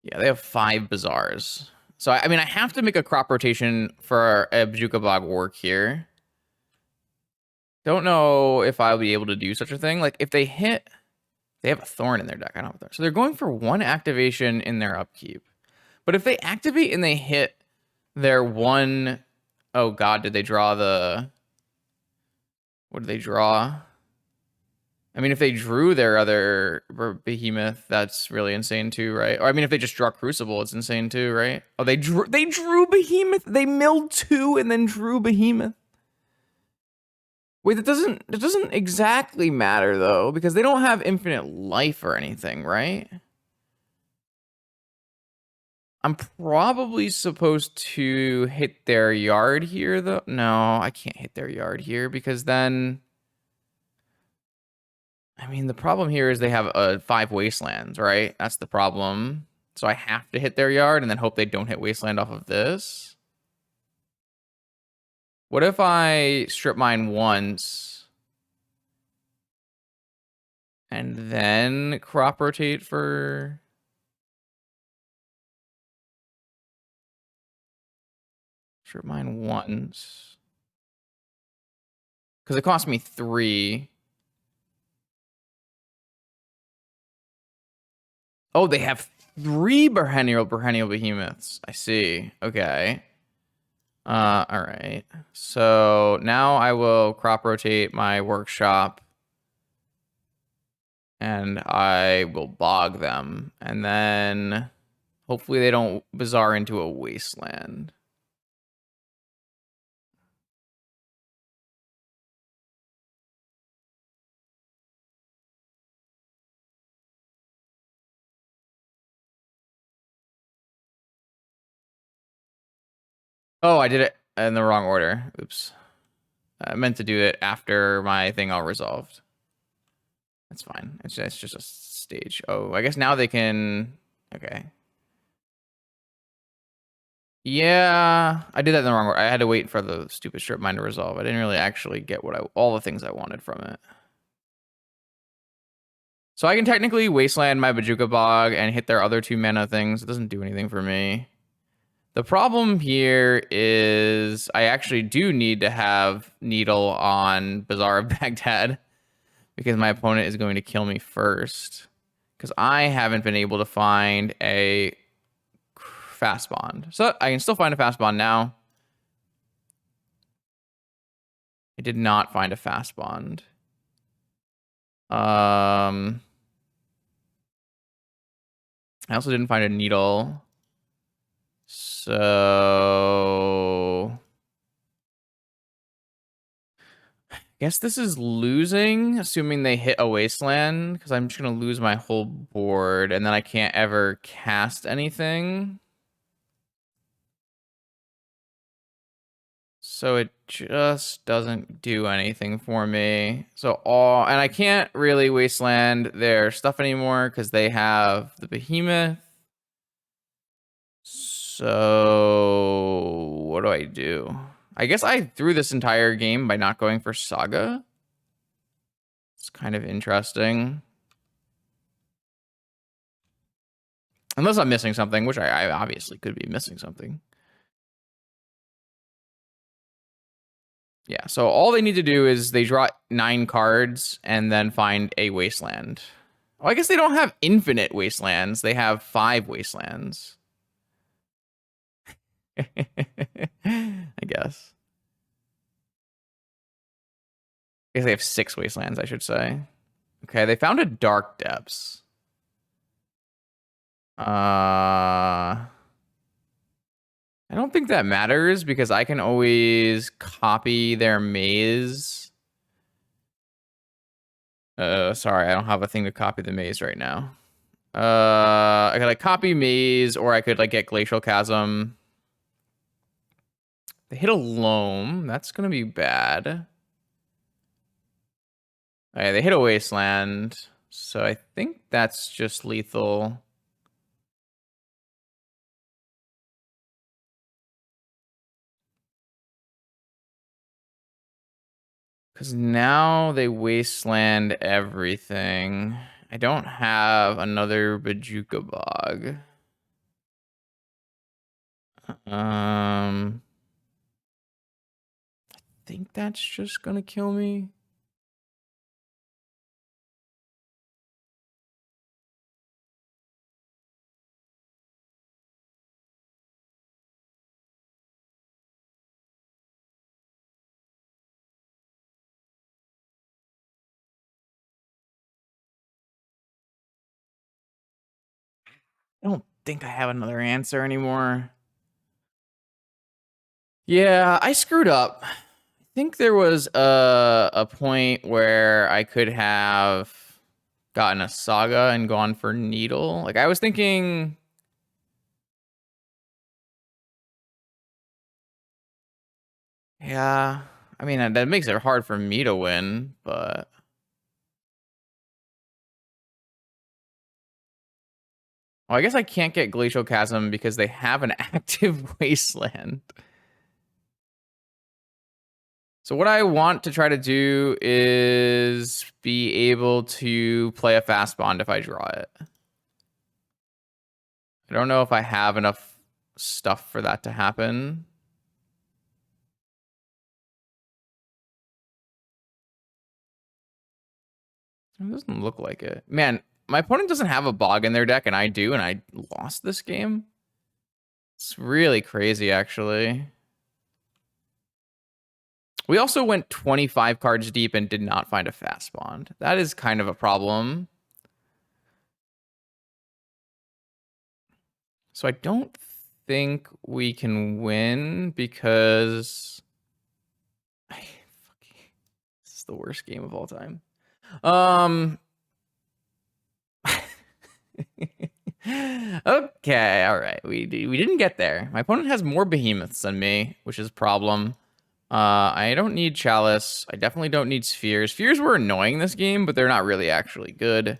Yeah, they have 5 Bazaars. So, I mean, I have to make a Crop Rotation for a Bajuka Bog work here. Don't know if I'll be able to do such a thing. Like, if they hit... They have a Thorn in their deck. I don't have a Thorn. So they're going for 1 activation in their upkeep. But if they activate and they hit their 1... Oh, God, did they draw the... What did they draw? I mean, if they drew their other Behemoth, that's really insane too, right? Or I mean, if they just draw Crucible, it's insane too, right? Oh, they drew Behemoth. They milled 2 and then drew Behemoth. Wait, that doesn't exactly matter though, because they don't have infinite life or anything, right? I'm probably supposed to hit their yard here though. No, I can't hit their yard here because then I mean, the problem here is they have 5 wastelands, right? That's the problem. So I have to hit their yard and then hope they don't hit wasteland off of this. What if I strip mine once and then crop rotate for... Strip mine once. Because it cost me 3. Oh, they have 3 perennial behemoths. I see. Okay. All right. So now I will crop rotate my workshop and I will bog them. And then hopefully they don't bazaar into a wasteland. Oh, I did it in the wrong order. Oops. I meant to do it after my thing all resolved. That's fine. It's just a stage. Oh, I guess now they can... Okay. Yeah, I did that in the wrong order. I had to wait for the stupid strip mine to resolve. I didn't really actually get all the things I wanted from it. So I can technically wasteland my Bajuka Bog and hit their other 2 mana things. It doesn't do anything for me. The problem here is I actually do need to have Needle on Bazaar of Baghdad because my opponent is going to kill me first. Because I haven't been able to find a fast bond. So I can still find a fast bond now. I did not find a fast bond. I also didn't find a needle. So I guess this is losing, assuming they hit a wasteland, because I'm just gonna lose my whole board and then I can't ever cast anything. So it just doesn't do anything for me. So and I can't really wasteland their stuff anymore because they have the Behemoth. So what do I do? I guess I threw this entire game by not going for Saga. It's kind of interesting. Unless I'm missing something, which I obviously could be missing something. Yeah, so all they need to do is they draw 9 cards and then find a wasteland. Well, I guess they don't have infinite wastelands. They have 5 wastelands. I guess. I guess they have 6 wastelands, I should say. Okay, they found a Dark Depths. I don't think that matters because I can always copy their maze. Sorry, I don't have a thing to copy the maze right now. I could like copy maze, or I could like get Glacial Chasm. They hit a loam. That's gonna be bad. Okay, they hit a wasteland, so I think that's just lethal. Because now they wasteland everything. I don't have another Bajuka Bog. I think that's just gonna kill me. I don't think I have another answer anymore. Yeah, I screwed up. I think there was a point where I could have gotten a Saga and gone for Needle. Like I was thinking... Yeah, I mean, that makes it hard for me to win, but... Oh, I guess I can't get Glacial Chasm because they have an active Wasteland. So what I want to try to do is be able to play a Fast Bond if I draw it. I don't know if I have enough stuff for that to happen. It doesn't look like it. Man, my opponent doesn't have a Bog in their deck, and I do, and I lost this game. It's really crazy, actually. We also went 25 cards deep and did not find a Fast Bond. That is kind of a problem. So I don't think we can win because this is the worst game of all time. Okay, all right. We didn't get there. My opponent has more behemoths than me, which is a problem. I don't need Chalice. I definitely don't need Spheres. Spheres were annoying this game, but they're not really actually good. I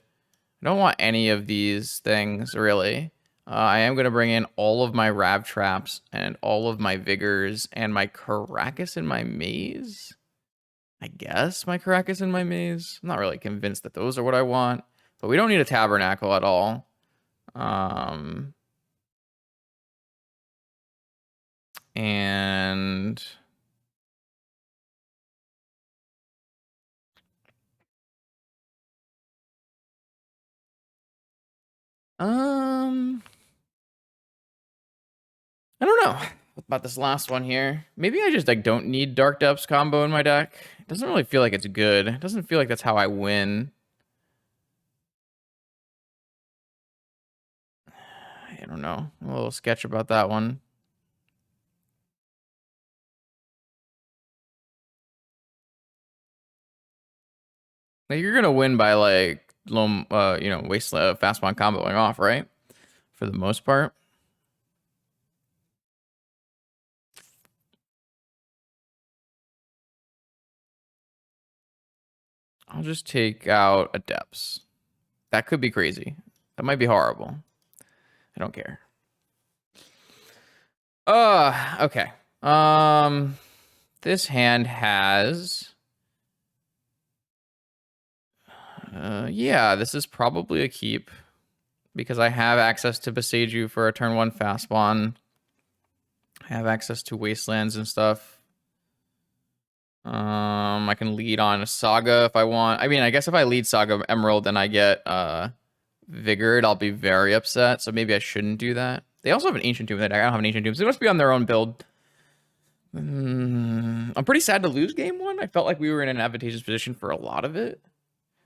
don't want any of these things, really. I am going to bring in all of my Rav Traps and all of my Vigors and my Caracas in my Maze. I guess my Caracas in my Maze. I'm not really convinced that those are what I want, but we don't need a Tabernacle at all. And I don't know about this last one here. Maybe I just like don't need Dark Depths combo in my deck. It doesn't really feel like it's good. It doesn't feel like that's how I win. I don't know. I'm a little sketch about that one. Like, you're gonna win by like low, you know, Wasteland Fastbond comboing off, right? For the most part. I'll just take out a Depths. That could be crazy. That might be horrible. I don't care. Okay. This hand has yeah, this is probably a keep because I have access to Beseiju for a turn 1 fast spawn. I have access to Wastelands and stuff. I can lead on a Saga if I want. I mean, I guess if I lead Saga Emerald and I get Vigored, I'll be very upset. So maybe I shouldn't do that. They also have an Ancient Tomb in that deck. I don't have an Ancient Tomb, so they must be on their own build. I'm pretty sad to lose game 1. I felt like we were in an advantageous position for a lot of it.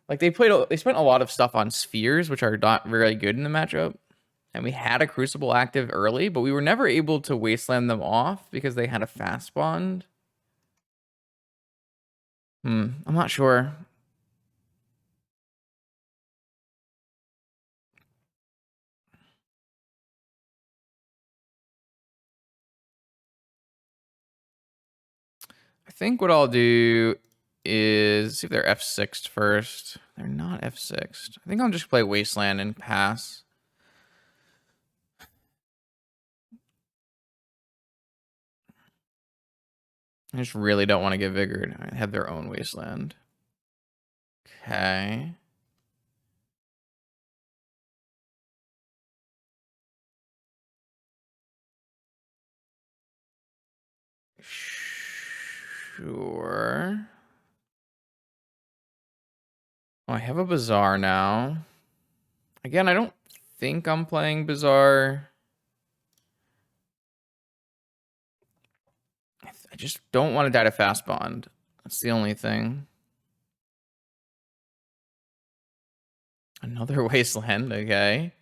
Like they spent a lot of stuff on Spheres, which are not very good in the matchup. And we had a Crucible active early, but we were never able to Wasteland them off because they had a Fast Bond. I'm not sure. I think what I'll do is see if they're F6'd first. They're not F6'd. I think I'll just play Wasteland and pass. I just really don't want to get Vigored. I have their own Wasteland. Okay. Sure. Oh, I have a Bazaar now. Again, I don't think I'm playing Bazaar. I just don't want to die to Fast Bond. That's the only thing. Another Wasteland, okay.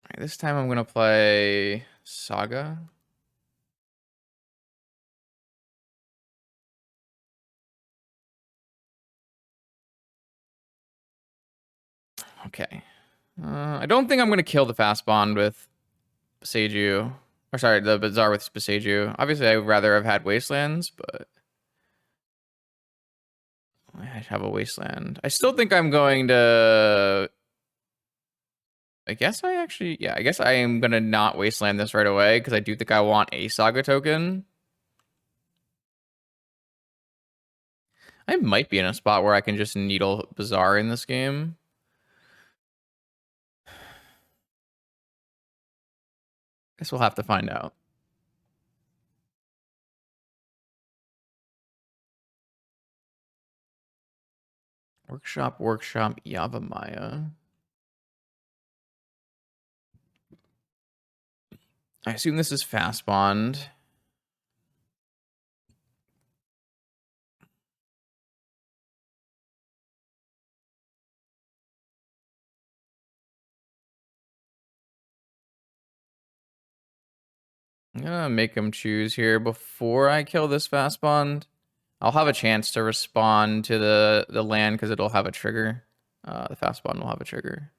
All right, this time I'm going to play Saga. Okay. I don't think I'm going to kill the Fast Bond with Beseiju. Or sorry, the Bazaar with Beseiju. Obviously, I would rather have had Wastelands, but I have a wasteland. I still think I'm going to... I guess I actually... Yeah, I guess I am going to not wasteland this right away because I do think I want a Saga token. I might be in a spot where I can just needle Bazaar in this game. Guess we'll have to find out. Workshop, Yavimaya. I assume this is Fastbond. I'm gonna make him choose here before I kill this Fastbond. I'll have a chance to respond to the land because it'll have a trigger. The Fastbond will have a trigger.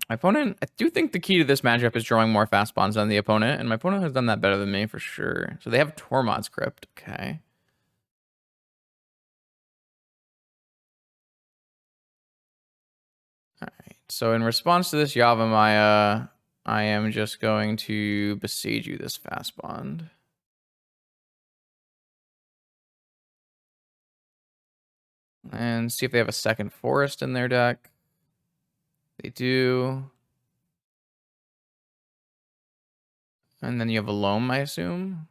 My opponent, I do think the key to this matchup is drawing more Fastbonds than the opponent, and my opponent has done that better than me for sure. So they have Tormod's Crypt. Okay. All right. So in response to this Yavimaya, I am just going to besiege you this Fastbond. And see if they have a second forest in their deck. They do. And then you have a Loam, I assume.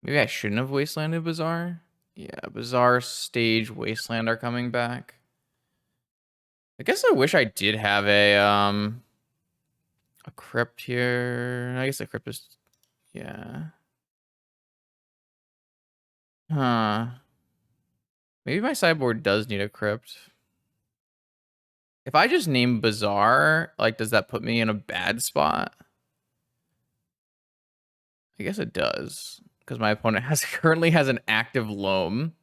Maybe I shouldn't have Wastelanded Bazaar. Yeah, Bazaar, Stage, Wasteland are coming back. I guess I wish I did have a crypt here. I guess the crypt is, yeah. Huh. Maybe my sideboard does need a crypt. If I just name Bazaar, like, does that put me in a bad spot? I guess it does, because my opponent currently has an active Loam.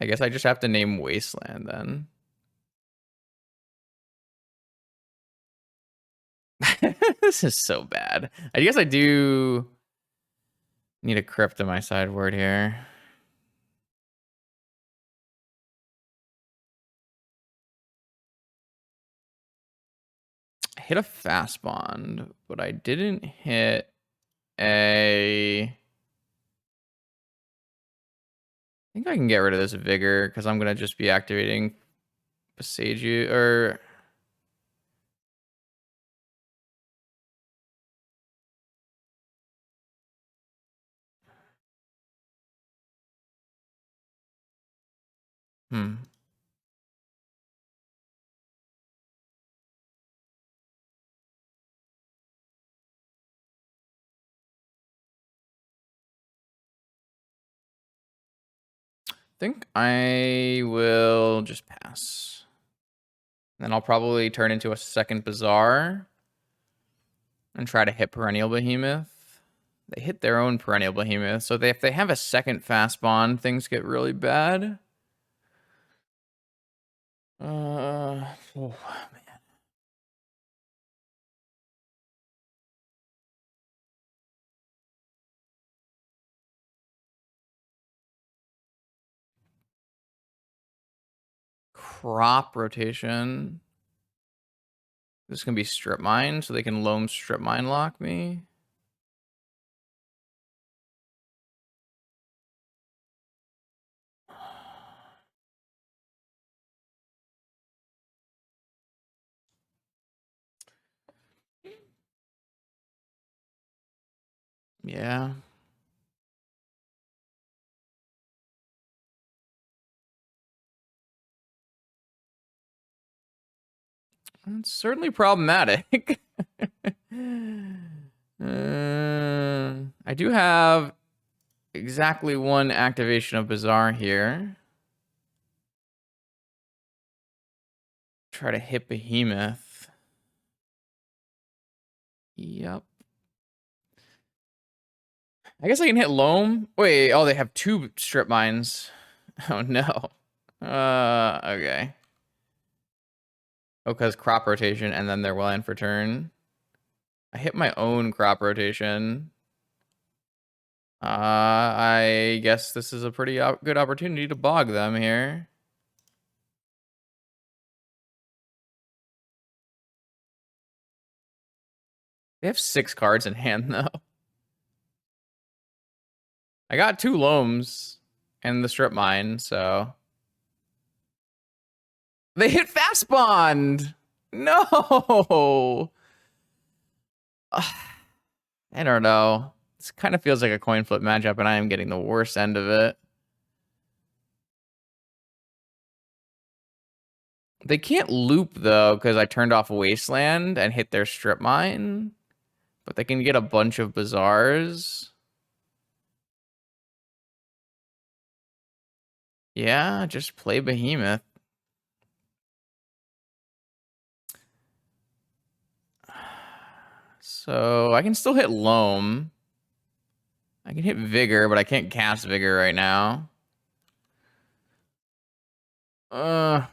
I guess I just have to name Wasteland then. This is so bad. I guess I do need a crypt in my sideboard here. I hit a Fastbond, but I didn't hit a... I think I can get rid of this Vigor because I'm going to just be activating Besage or... think I will just pass. Then I'll probably turn into a second Bazaar and try to hit Perennial Behemoth. They hit their own Perennial Behemoth, so if they have a second Fastbond, things get really bad. Oh, man. Crop rotation. This can be strip mine, so they can Loam strip mine lock me. Yeah. It's certainly problematic. I do have exactly one activation of Bazaar here. Try to hit Behemoth. Yep. I guess I can hit Loam. Wait, oh, they have two strip mines. Oh, no. Okay. Oh, because crop rotation, and then they're well in for turn. I hit my own crop rotation. I guess this is a pretty good opportunity to bog them here. They have 6 cards in hand, though. I got 2 loams and the strip mine, so... They hit Fastbond! No! I don't know. This kind of feels like a coin flip matchup, and I am getting the worst end of it. They can't loop, though, because I turned off Wasteland and hit their strip mine. But they can get a bunch of Bazaars. Yeah, just play Behemoth. So I can still hit Loam. I can hit Vigor, but I can't cast Vigor right now. Oh,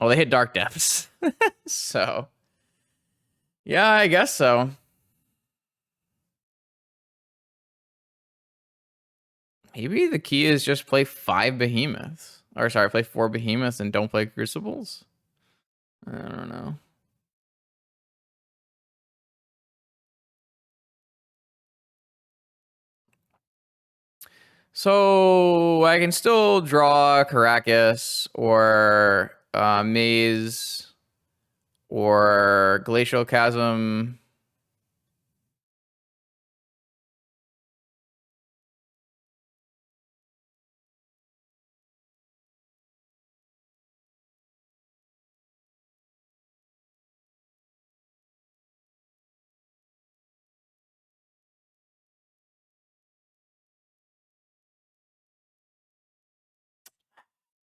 they hit Dark Depths. So, yeah, I guess so. Maybe the key is just play 5 Behemoths. Or sorry, play 4 Behemoths and don't play Crucibles. I don't know. So I can still draw Caracas or Maze or Glacial Chasm.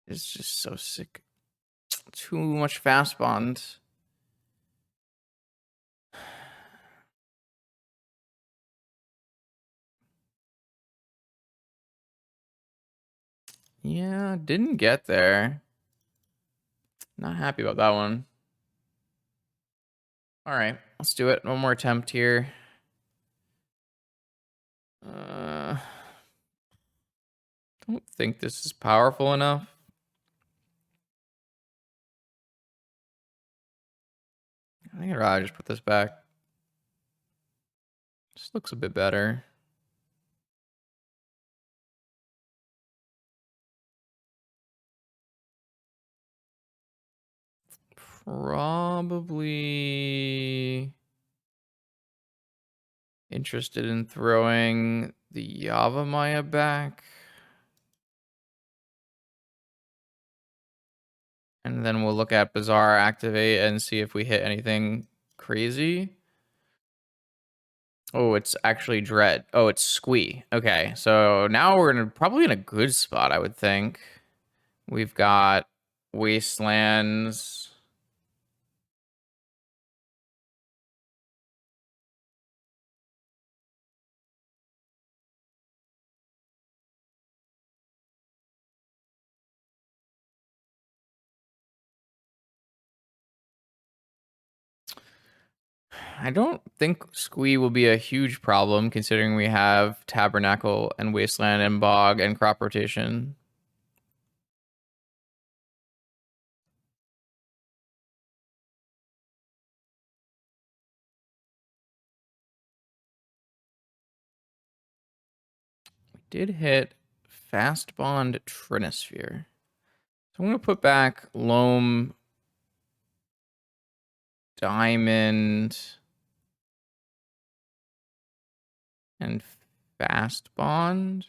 It's just so sick. Too much fast bond. Yeah, didn't get there. Not happy about that one. All right, let's do it. One more attempt here. Don't think this is powerful enough. I think I'd rather just put this back. This looks a bit better. Probably interested in throwing the Yavimaya back. And then we'll look at Bazaar Activate and see if we hit anything crazy. Oh, it's actually Dread. Oh, it's Squee. Okay, so now we're probably in a good spot, I would think. We've got Wastelands. I don't think Squee will be a huge problem considering we have Tabernacle and Wasteland and Bog and Crop Rotation. We did hit Fast Bond Trinisphere. So I'm going to put back Loam, Diamond, and Fast Bond.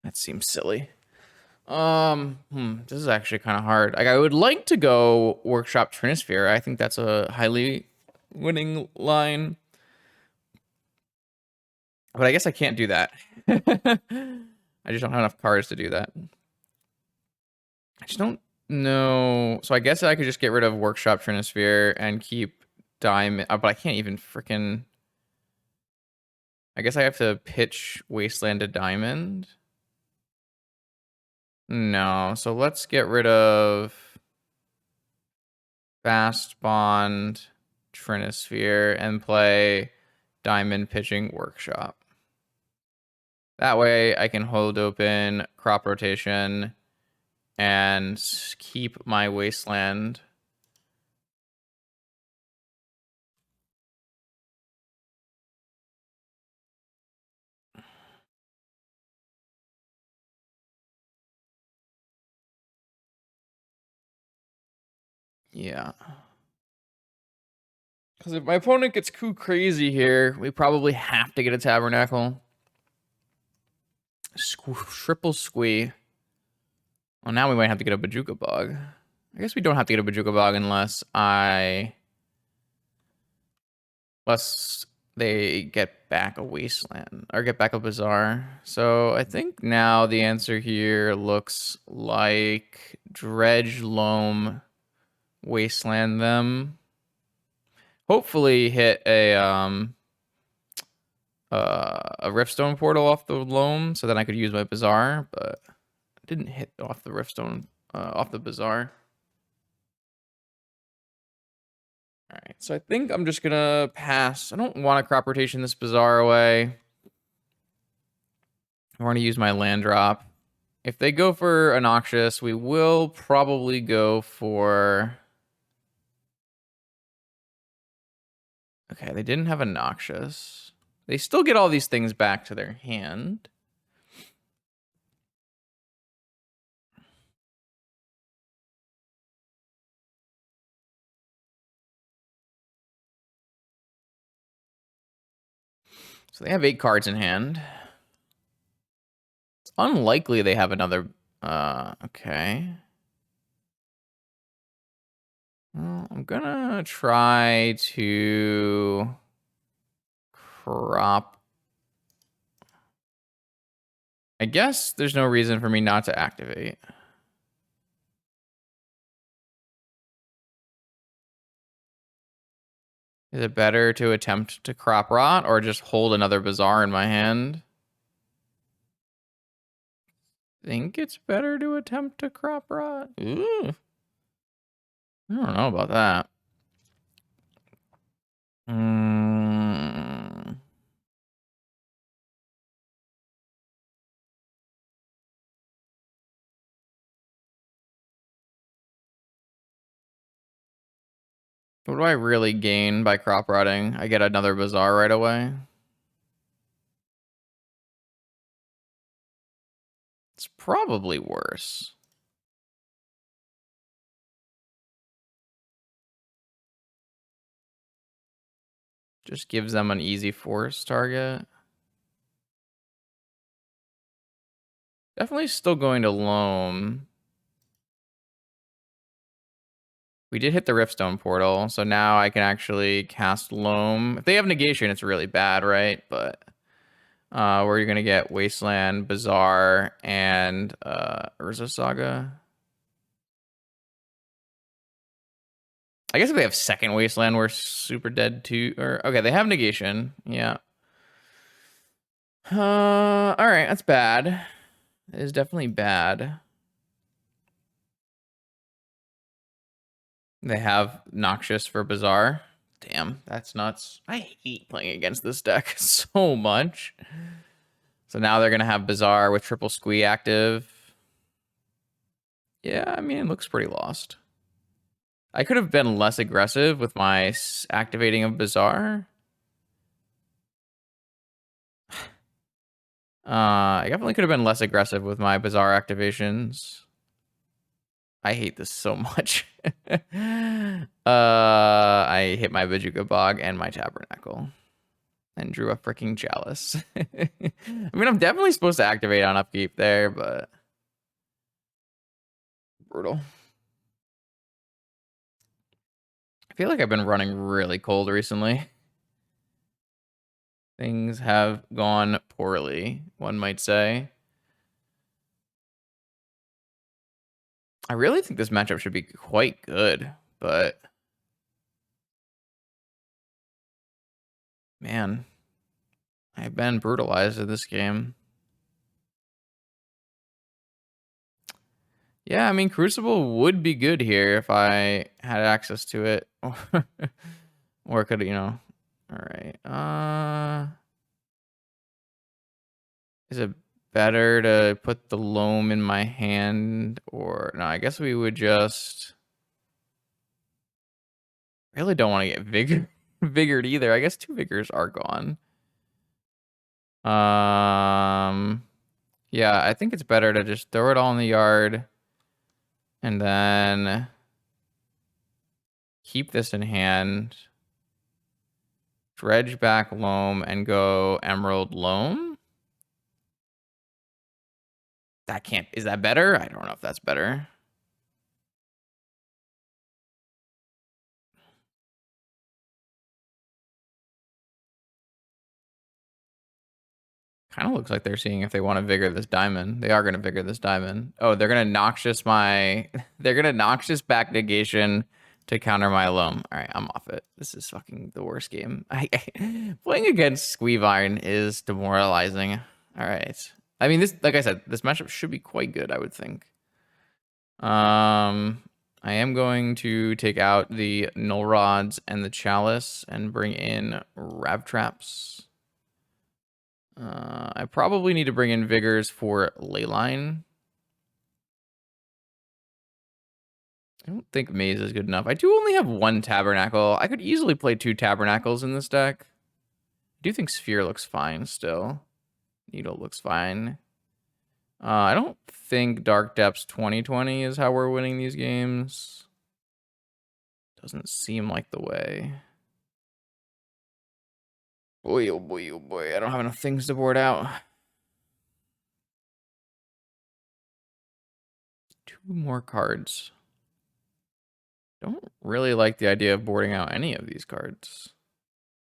That seems silly. This is actually kind of hard. Like, I would like to go Workshop Trinisphere. I think that's a highly winning line. But I guess I can't do that. I just don't have enough cards to do that. I just don't know. So I guess I could just get rid of Workshop Trinisphere and keep Diamond. But I can't even freaking... I guess I have to pitch Wasteland to Diamond. No, so let's get rid of Ziasbond, Trinisphere, and play Diamond Pitching Workshop. That way I can hold open crop rotation and keep my Wasteland. Yeah. Because if my opponent gets too crazy here, we probably have to get a Tabernacle. Triple Squee. Well, now we might have to get a Bajuka Bog. I guess we don't have to get a Bajuka Bog unless they get back a Wasteland or get back a Bazaar. So I think now the answer here looks like Dredge, Loam, Wasteland them. Hopefully hit a Riftstone portal off the Loam so then I could use my Bazaar, but I didn't hit off the Riftstone off the Bazaar. All right, so I think I'm just gonna pass. I don't want to crop rotation this Bazaar away. I want to use my land drop. If they go for a Noxious, we will probably go for... Okay, they didn't have a Noxious. They still get all these things back to their hand. So they have 8 cards in hand. It's unlikely they have another... okay. Well, I'm gonna try to crop. I guess there's no reason for me not to activate. Is it better to attempt to crop rot or just hold another Bazaar in my hand? I think it's better to attempt to crop rot. Ooh. I don't know about that. What do I really gain by crop rotting? I get another Bazaar right away. It's probably worse. Just gives them an easy force target. Definitely still going to Loam. We did hit the Riftstone portal, so now I can actually cast Loam. If they have negation, it's really bad, right? But where you're gonna get Wasteland, Bazaar, and Urza Saga. I guess if they have second Wasteland, we're super dead too. Or okay, they have negation. Yeah. All right, that's bad. It is definitely bad. They have Noxious for Bazaar. Damn, that's nuts. I hate playing against this deck so much. So now they're going to have Bazaar with triple Squee active. Yeah, I mean, it looks pretty lost. I could have been less aggressive with my activating of Bazaar. I definitely could have been less aggressive with my Bazaar activations. I hate this so much. I hit my Bajuka Bog and my Tabernacle. And drew a freaking Chalice. I mean, I'm definitely supposed to activate on upkeep there, but... brutal. I feel like I've been running really cold recently. Things have gone poorly, one might say. I really think this matchup should be quite good, but... man. I've been brutalized in this game. Yeah, I mean, Crucible would be good here if I had access to it. Or could, you know. Alright. Is it better to put the loam in my hand? Or, no, I guess we would just... Really don't want to get vigored either. I guess 2 vigors are gone. Yeah, I think it's better to just throw it all in the yard. And then... keep this in hand. Dredge back loam and go emerald loam. That can't... Is that better? I don't know if that's better. Kind of looks like they're seeing if they want to vigor this diamond. They are going to vigor this diamond. Oh, they're going to noxious my... They're going to noxious back negation to counter my loam. All right, I'm off it. This is fucking the worst game. Playing against Squeevine is demoralizing. All right. I mean, this, like I said, this matchup should be quite good, I would think. I am going to take out the null rods and the chalice and bring in rav traps. I probably need to bring in vigors for leyline. I don't think maze is good enough. I do only have 1 tabernacle. I could easily play 2 tabernacles in this deck. I do think sphere looks fine still. Needle looks fine. I don't think Dark Depths 2020 is how we're winning these games. Doesn't seem like the way. Boy, oh boy, oh boy. I don't have enough things to board out. 2 more cards. Don't really like the idea of boarding out any of these cards.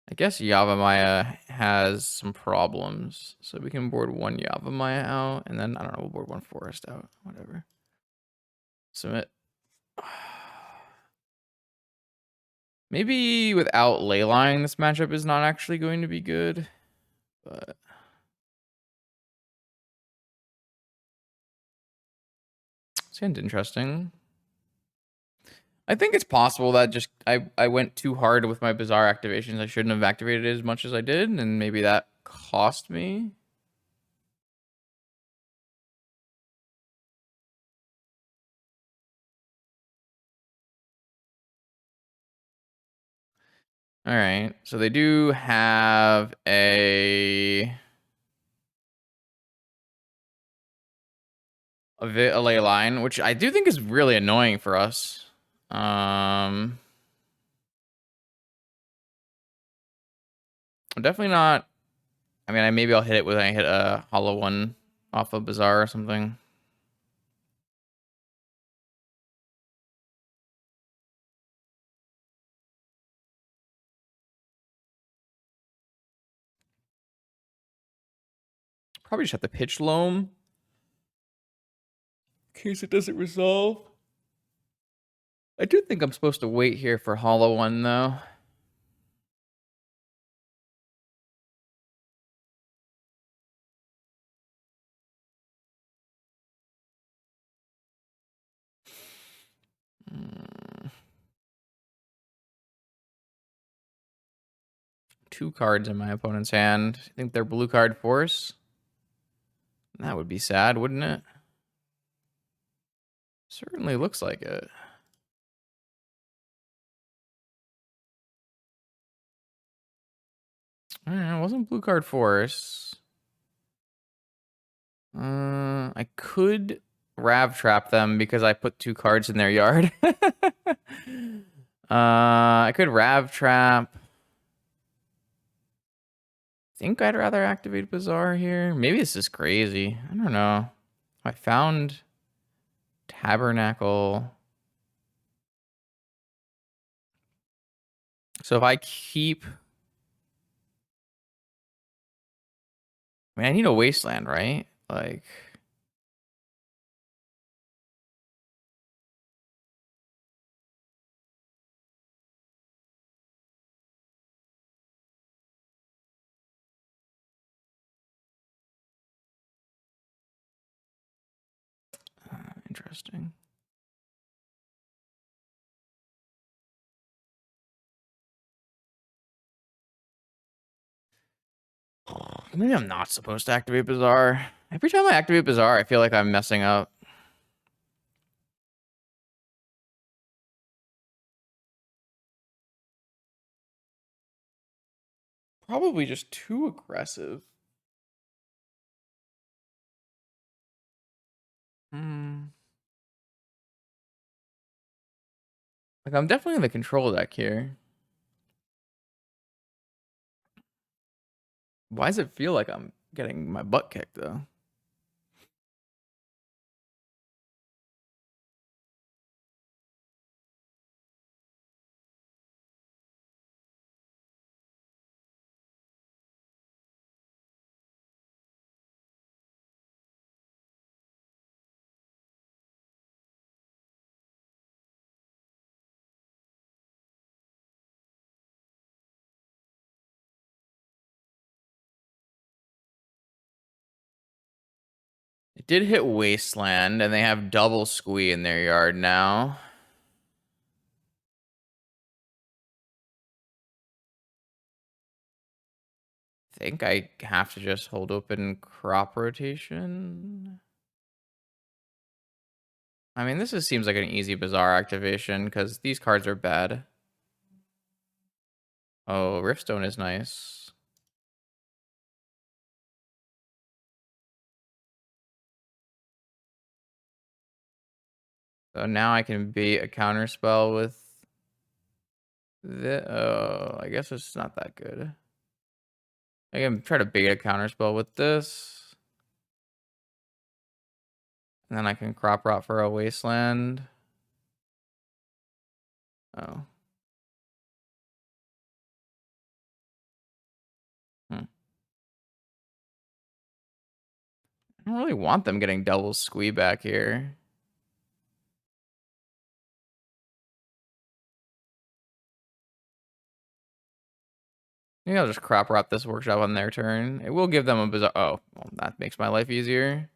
I guess Yavimaya has some problems. So we can board 1 Yavimaya out, and then, I don't know, we'll board 1 Forest out. Whatever. Submit. Maybe without Leyline, this matchup is not actually going to be good. But... seems interesting. I think it's possible that just I went too hard with my bizarre activations. I shouldn't have activated it as much as I did, and maybe that cost me. All right, so they do have a ley line, which I do think is really annoying for us. I'm definitely not. I mean, maybe I'll hit it when I hit a hollow one off of Bazaar or something. Probably just have to pitch loam in case it doesn't resolve. I do think I'm supposed to wait here for hollow one though. Hmm. 2 cards in my opponent's hand. I think they're blue card force. That would be sad, wouldn't it? Certainly looks like it. It wasn't blue card force. I could rav trap them because I put 2 cards in their yard. I could rav trap. Think I'd rather activate Bazaar here. Maybe this is crazy. I don't know. I found Tabernacle. So if I keep... I mean, I need a wasteland, right? Like... Interesting. Maybe I'm not supposed to activate Bazaar. Every time I activate Bazaar, I feel like I'm messing up. Probably just too aggressive. Like, I'm definitely in the control deck here. Why does it feel like I'm getting my butt kicked, though? It did hit Wasteland, and they have double Squee in their yard now. I think I have to just hold open crop rotation. I mean, this seems like an easy Bazaar activation, because these cards are bad. Oh, Riftstone is nice. So now I can bait a counterspell with the. Oh, I guess it's not that good. I can try to bait a counterspell with this. And then I can crop rot for a Wasteland. Oh. I don't really want them getting double Squee back here. Maybe I'll just crop rot this workshop on their turn. It will give them a Bazaar. Oh, well, that makes my life easier.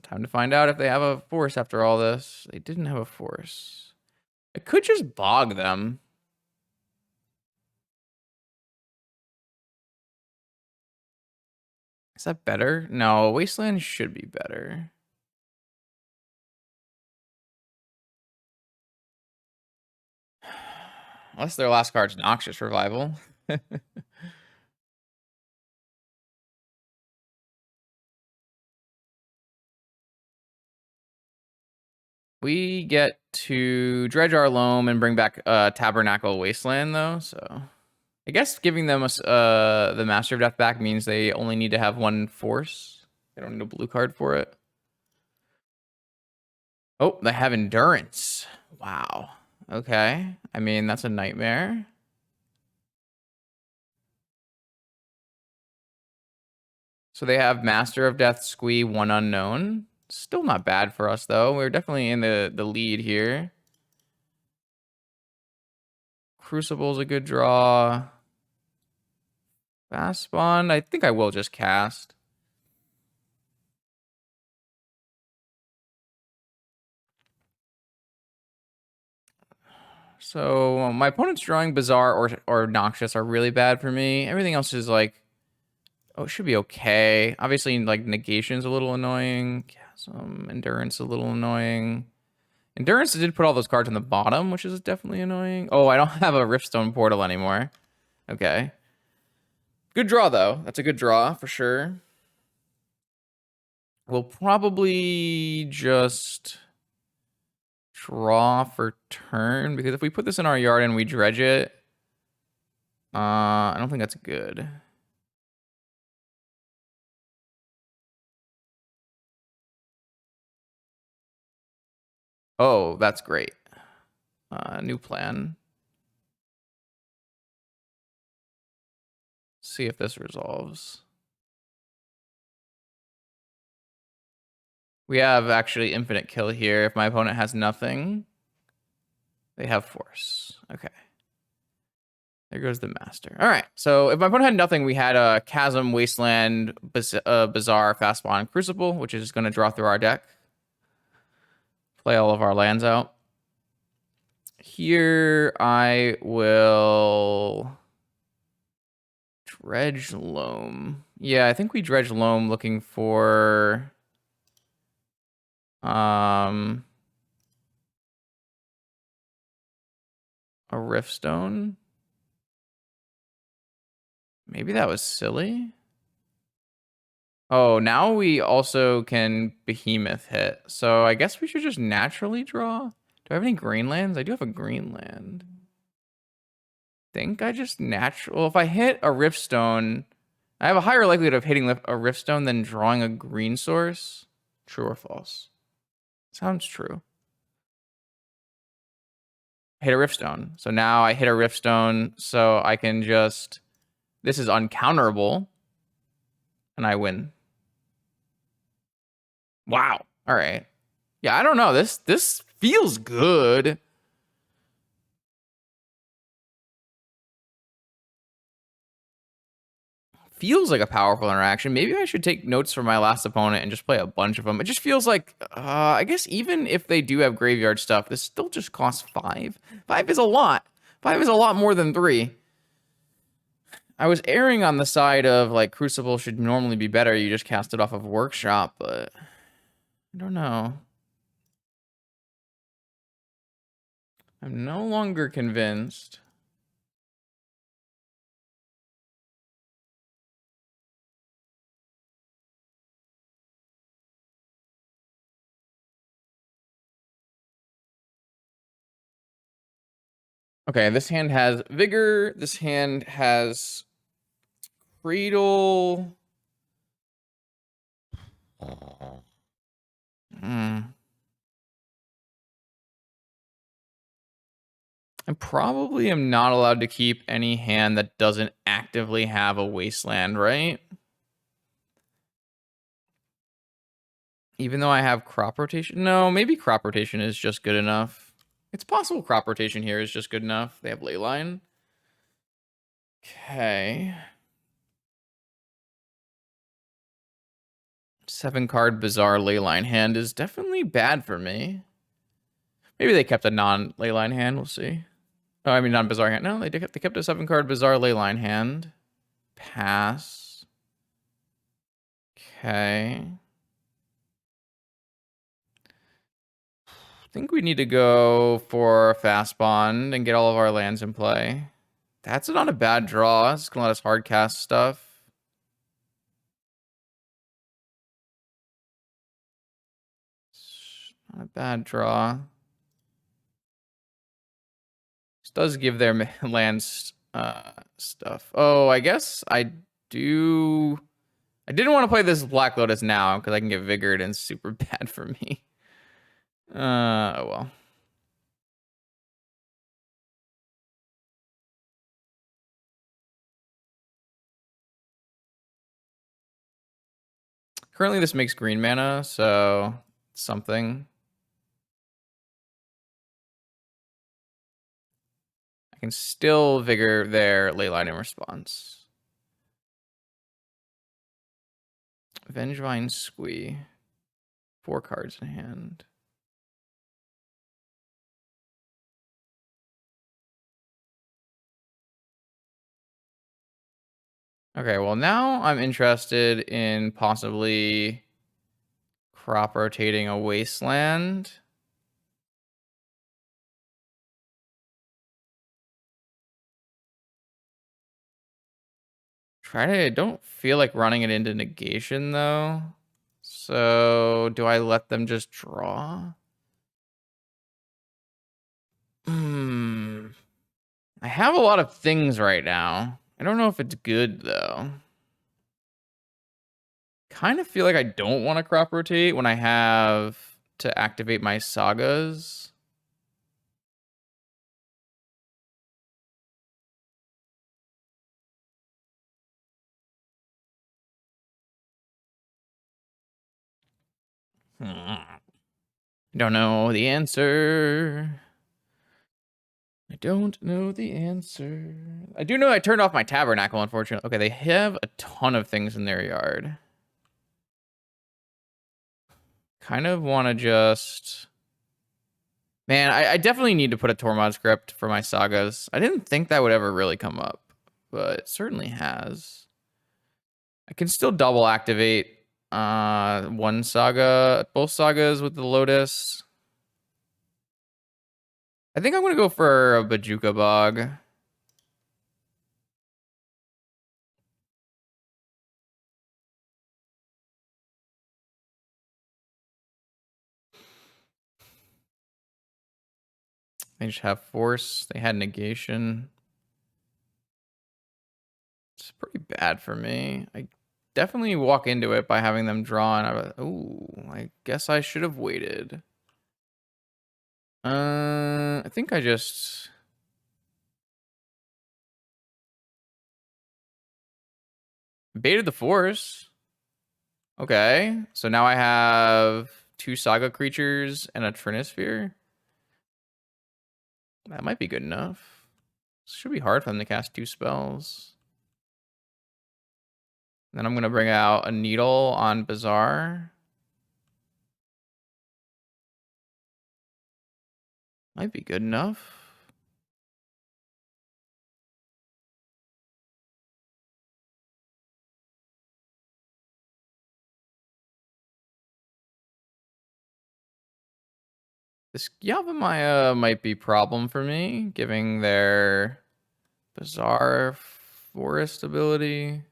Time to find out if they have a force after all this. They didn't have a force. I could just bog them. Is that better? No, Wasteland should be better. Unless their last card's Noxious Revival. We get to dredge our loam and bring back Tabernacle Wasteland, though, so... I guess giving them the Master of Death back means they only need to have one force. They don't need a blue card for it. Oh, they have Endurance. Wow. Okay. I mean, that's a nightmare. So they have Master of Death, Squee, one unknown. Still not bad for us, though. We're definitely in the lead here. Crucible's a good draw. Ziasbond, I think I will just cast. So my opponent's drawing Bazaar or Noxious are really bad for me. Everything else is like, oh, it should be okay. Obviously, like, Negation's a little annoying. Chasm, Endurance a little annoying. Endurance did put all those cards on the bottom, which is definitely annoying. Oh, I don't have a Riftstone Portal anymore. Okay. Good draw, though. That's a good draw, for sure. We'll probably just draw for turn, because if we put this in our yard and we dredge it, I don't think that's good. Oh, that's great. New plan. See if this resolves. We have actually infinite kill here. If my opponent has nothing, they have force. Okay. There goes the master. All right. So if my opponent had nothing, we had a Chasm, Wasteland, Bazaar, Fastbond, Crucible, which is going to draw through our deck. Play all of our lands out. Here I will Dredge Loam. Yeah, I think we Dredge Loam looking for a Riftstone. Maybe that was silly. Oh, now we also can Behemoth hit. So I guess we should just naturally draw. Do I have any green lands? I do have a green land. Think I just Well, if I hit a Riftstone, I have a higher likelihood of hitting a Riftstone than drawing a green source. True or false? Sounds true. Hit a Riftstone. So now I hit a Riftstone, so I can just... This is uncounterable, and I win. Wow. All right. Yeah, I don't know. This feels good. Feels like a powerful interaction. Maybe I should take notes from my last opponent and just play a bunch of them. It just feels like, I guess even if they do have graveyard stuff, this still just costs 5. 5 is a lot. 5 is a lot more than 3. I was erring on the side of, like, Crucible should normally be better. You just cast it off of Workshop, but I don't know. I'm no longer convinced. Okay, this hand has Vigor. This hand has Cradle. I probably am not allowed to keep any hand that doesn't actively have a Wasteland, right? Even though I have Crop Rotation? No, maybe Crop Rotation is just good enough. It's possible Crop Rotation here is just good enough. They have Leyline. Okay. 7-card Bizarre Leyline hand is definitely bad for me. Maybe they kept a non-Leyline hand. We'll see. Oh, I mean, non-Bizarre hand. No, they kept a 7-card Bizarre Leyline hand. Pass. Okay. I think we need to go for Fastbond and get all of our lands in play. That's not a bad draw. It's going to let us hard cast stuff. It's not a bad draw. This does give their lands stuff. Oh, I guess I do... I didn't want to play this Black Lotus now because I can get Vigored and it's super bad for me. Oh well. Currently this makes green mana, so something. I can still Vigor their Leyline in response. Vengevine Squee. 4 cards in hand. Okay, well now I'm interested in possibly crop rotating a Wasteland. I don't feel like running it into negation though. So do I let them just draw? I have a lot of things right now. I don't know if it's good though. Kind of feel like I don't want to crop rotate when I have to activate my sagas. Don't know the answer. I don't know the answer. I do know I turned off my tabernacle, unfortunately. Okay, they have a ton of things in their yard. Kind of want to just... Man, I definitely need to put a Tormod script for my sagas. I didn't think that would ever really come up, but it certainly has. I can still double activate one saga, both sagas with the Lotus. I think I'm going to go for a Bajuka Bog. They just have Force. They had Negation. It's pretty bad for me. I definitely walk into it by having them draw, and I guess I should have waited. I think I just... baited the Force. Okay, so now I have 2 Saga creatures and a Trinisphere. That might be good enough. It should be hard for them to cast 2 spells. Then I'm going to bring out a Needle on Bazaar. Might be good enough. This Yavimaya might be problem for me, giving their Bizarre Forest ability.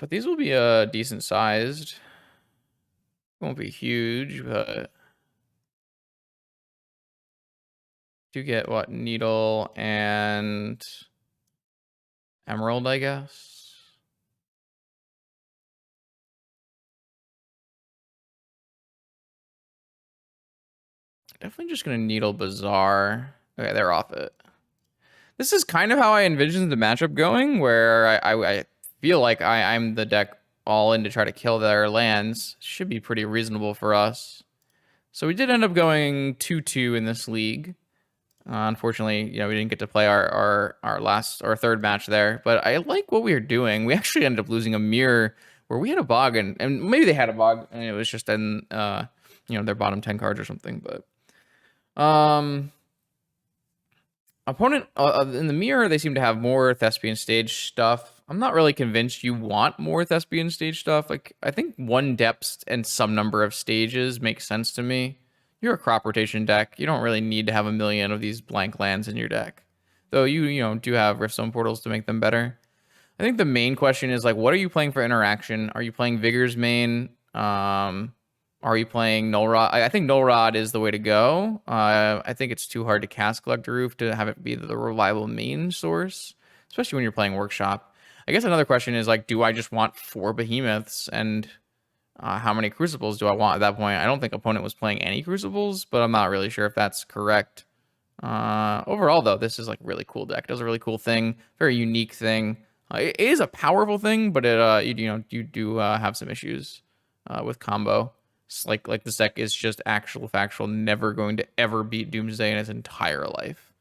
But these will be decent sized. Won't be huge, but do get what, Needle and Emerald, I guess. Definitely just gonna Needle Bazaar. Okay, they're off it. This is kind of how I envisioned the matchup going, where I feel like I'm the deck all in to try to kill their lands. Should be pretty reasonable for us. So we did end up going 2-2 in this league. Unfortunately, we didn't get to play our third match there. But I like what we were doing. We actually ended up losing a mirror where we had a bog, and maybe they had a bog, and it was just in their bottom 10 cards or something. But opponent in the mirror, they seem to have more Thespian stage stuff. I'm not really convinced you want more Thespian stage stuff. Like, I think 1 depth and some number of stages makes sense to me. You're a crop rotation deck. You don't really need to have a million of these blank lands in your deck. Though you do have Riftstone portals to make them better. I think the main question is, like, what are you playing for interaction? Are you playing Vigor's main? Are you playing Null Rod? I think Null Rod is the way to go. I think it's too hard to cast Collector Roof to have it be the reliable main source, especially when you're playing Workshop. I guess another question is, like, do I just want 4 Behemoths, and how many Crucibles do I want at that point? I don't think opponent was playing any Crucibles, but I'm not really sure if that's correct. Overall, though, this is like really cool deck. It does a really cool thing, very unique thing. It is a powerful thing, but it you do have some issues with combo. It's like this deck is just actual factual, never going to ever beat Doomsday in its entire life.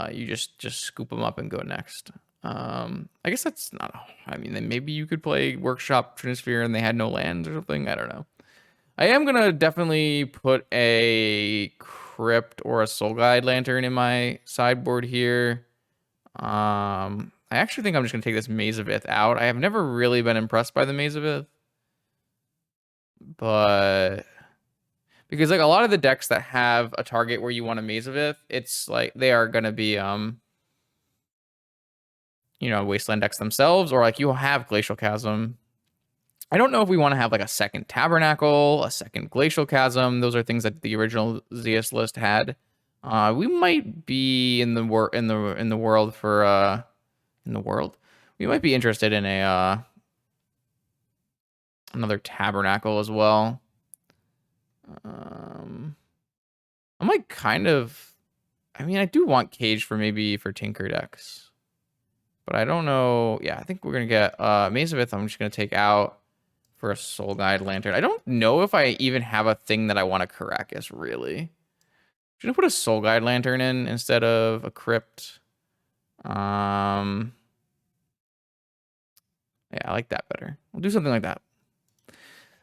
You just scoop them up and go next. I guess that's not... I mean, then maybe you could play Workshop Trinisphere and they had no lands or something. I don't know. I am going to definitely put a Crypt or a Soul Guide Lantern in my sideboard here. I actually think I'm just going to take this Maze of Ith out. I have never really been impressed by the Maze of Ith. But... because, like, a lot of the decks that have a target where you want a Maze of Ith, it's like they are going to be... Wasteland decks themselves, or like you have Glacial Chasm. I don't know if we want to have like a second Tabernacle, a second Glacial Chasm. Those are things that the original Zias list had. We might be in the world for in the world. We might be interested in a another Tabernacle as well. I'm like kind of, I mean, I do want Cage for maybe for Tinker decks. But I don't know. Yeah, I think we're going to get Maze of Ith. I'm just going to take out for a Soul Guide Lantern. I don't know if I even have a thing that I want to Caracas, really. Should I put a Soul Guide Lantern in instead of a Crypt? Yeah, I like that better. We'll do something like that.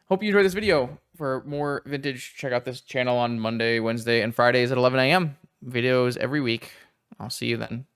Hope you enjoyed this video. For more vintage, check out this channel on Monday, Wednesday, and Fridays at 11 a.m. Videos every week. I'll see you then.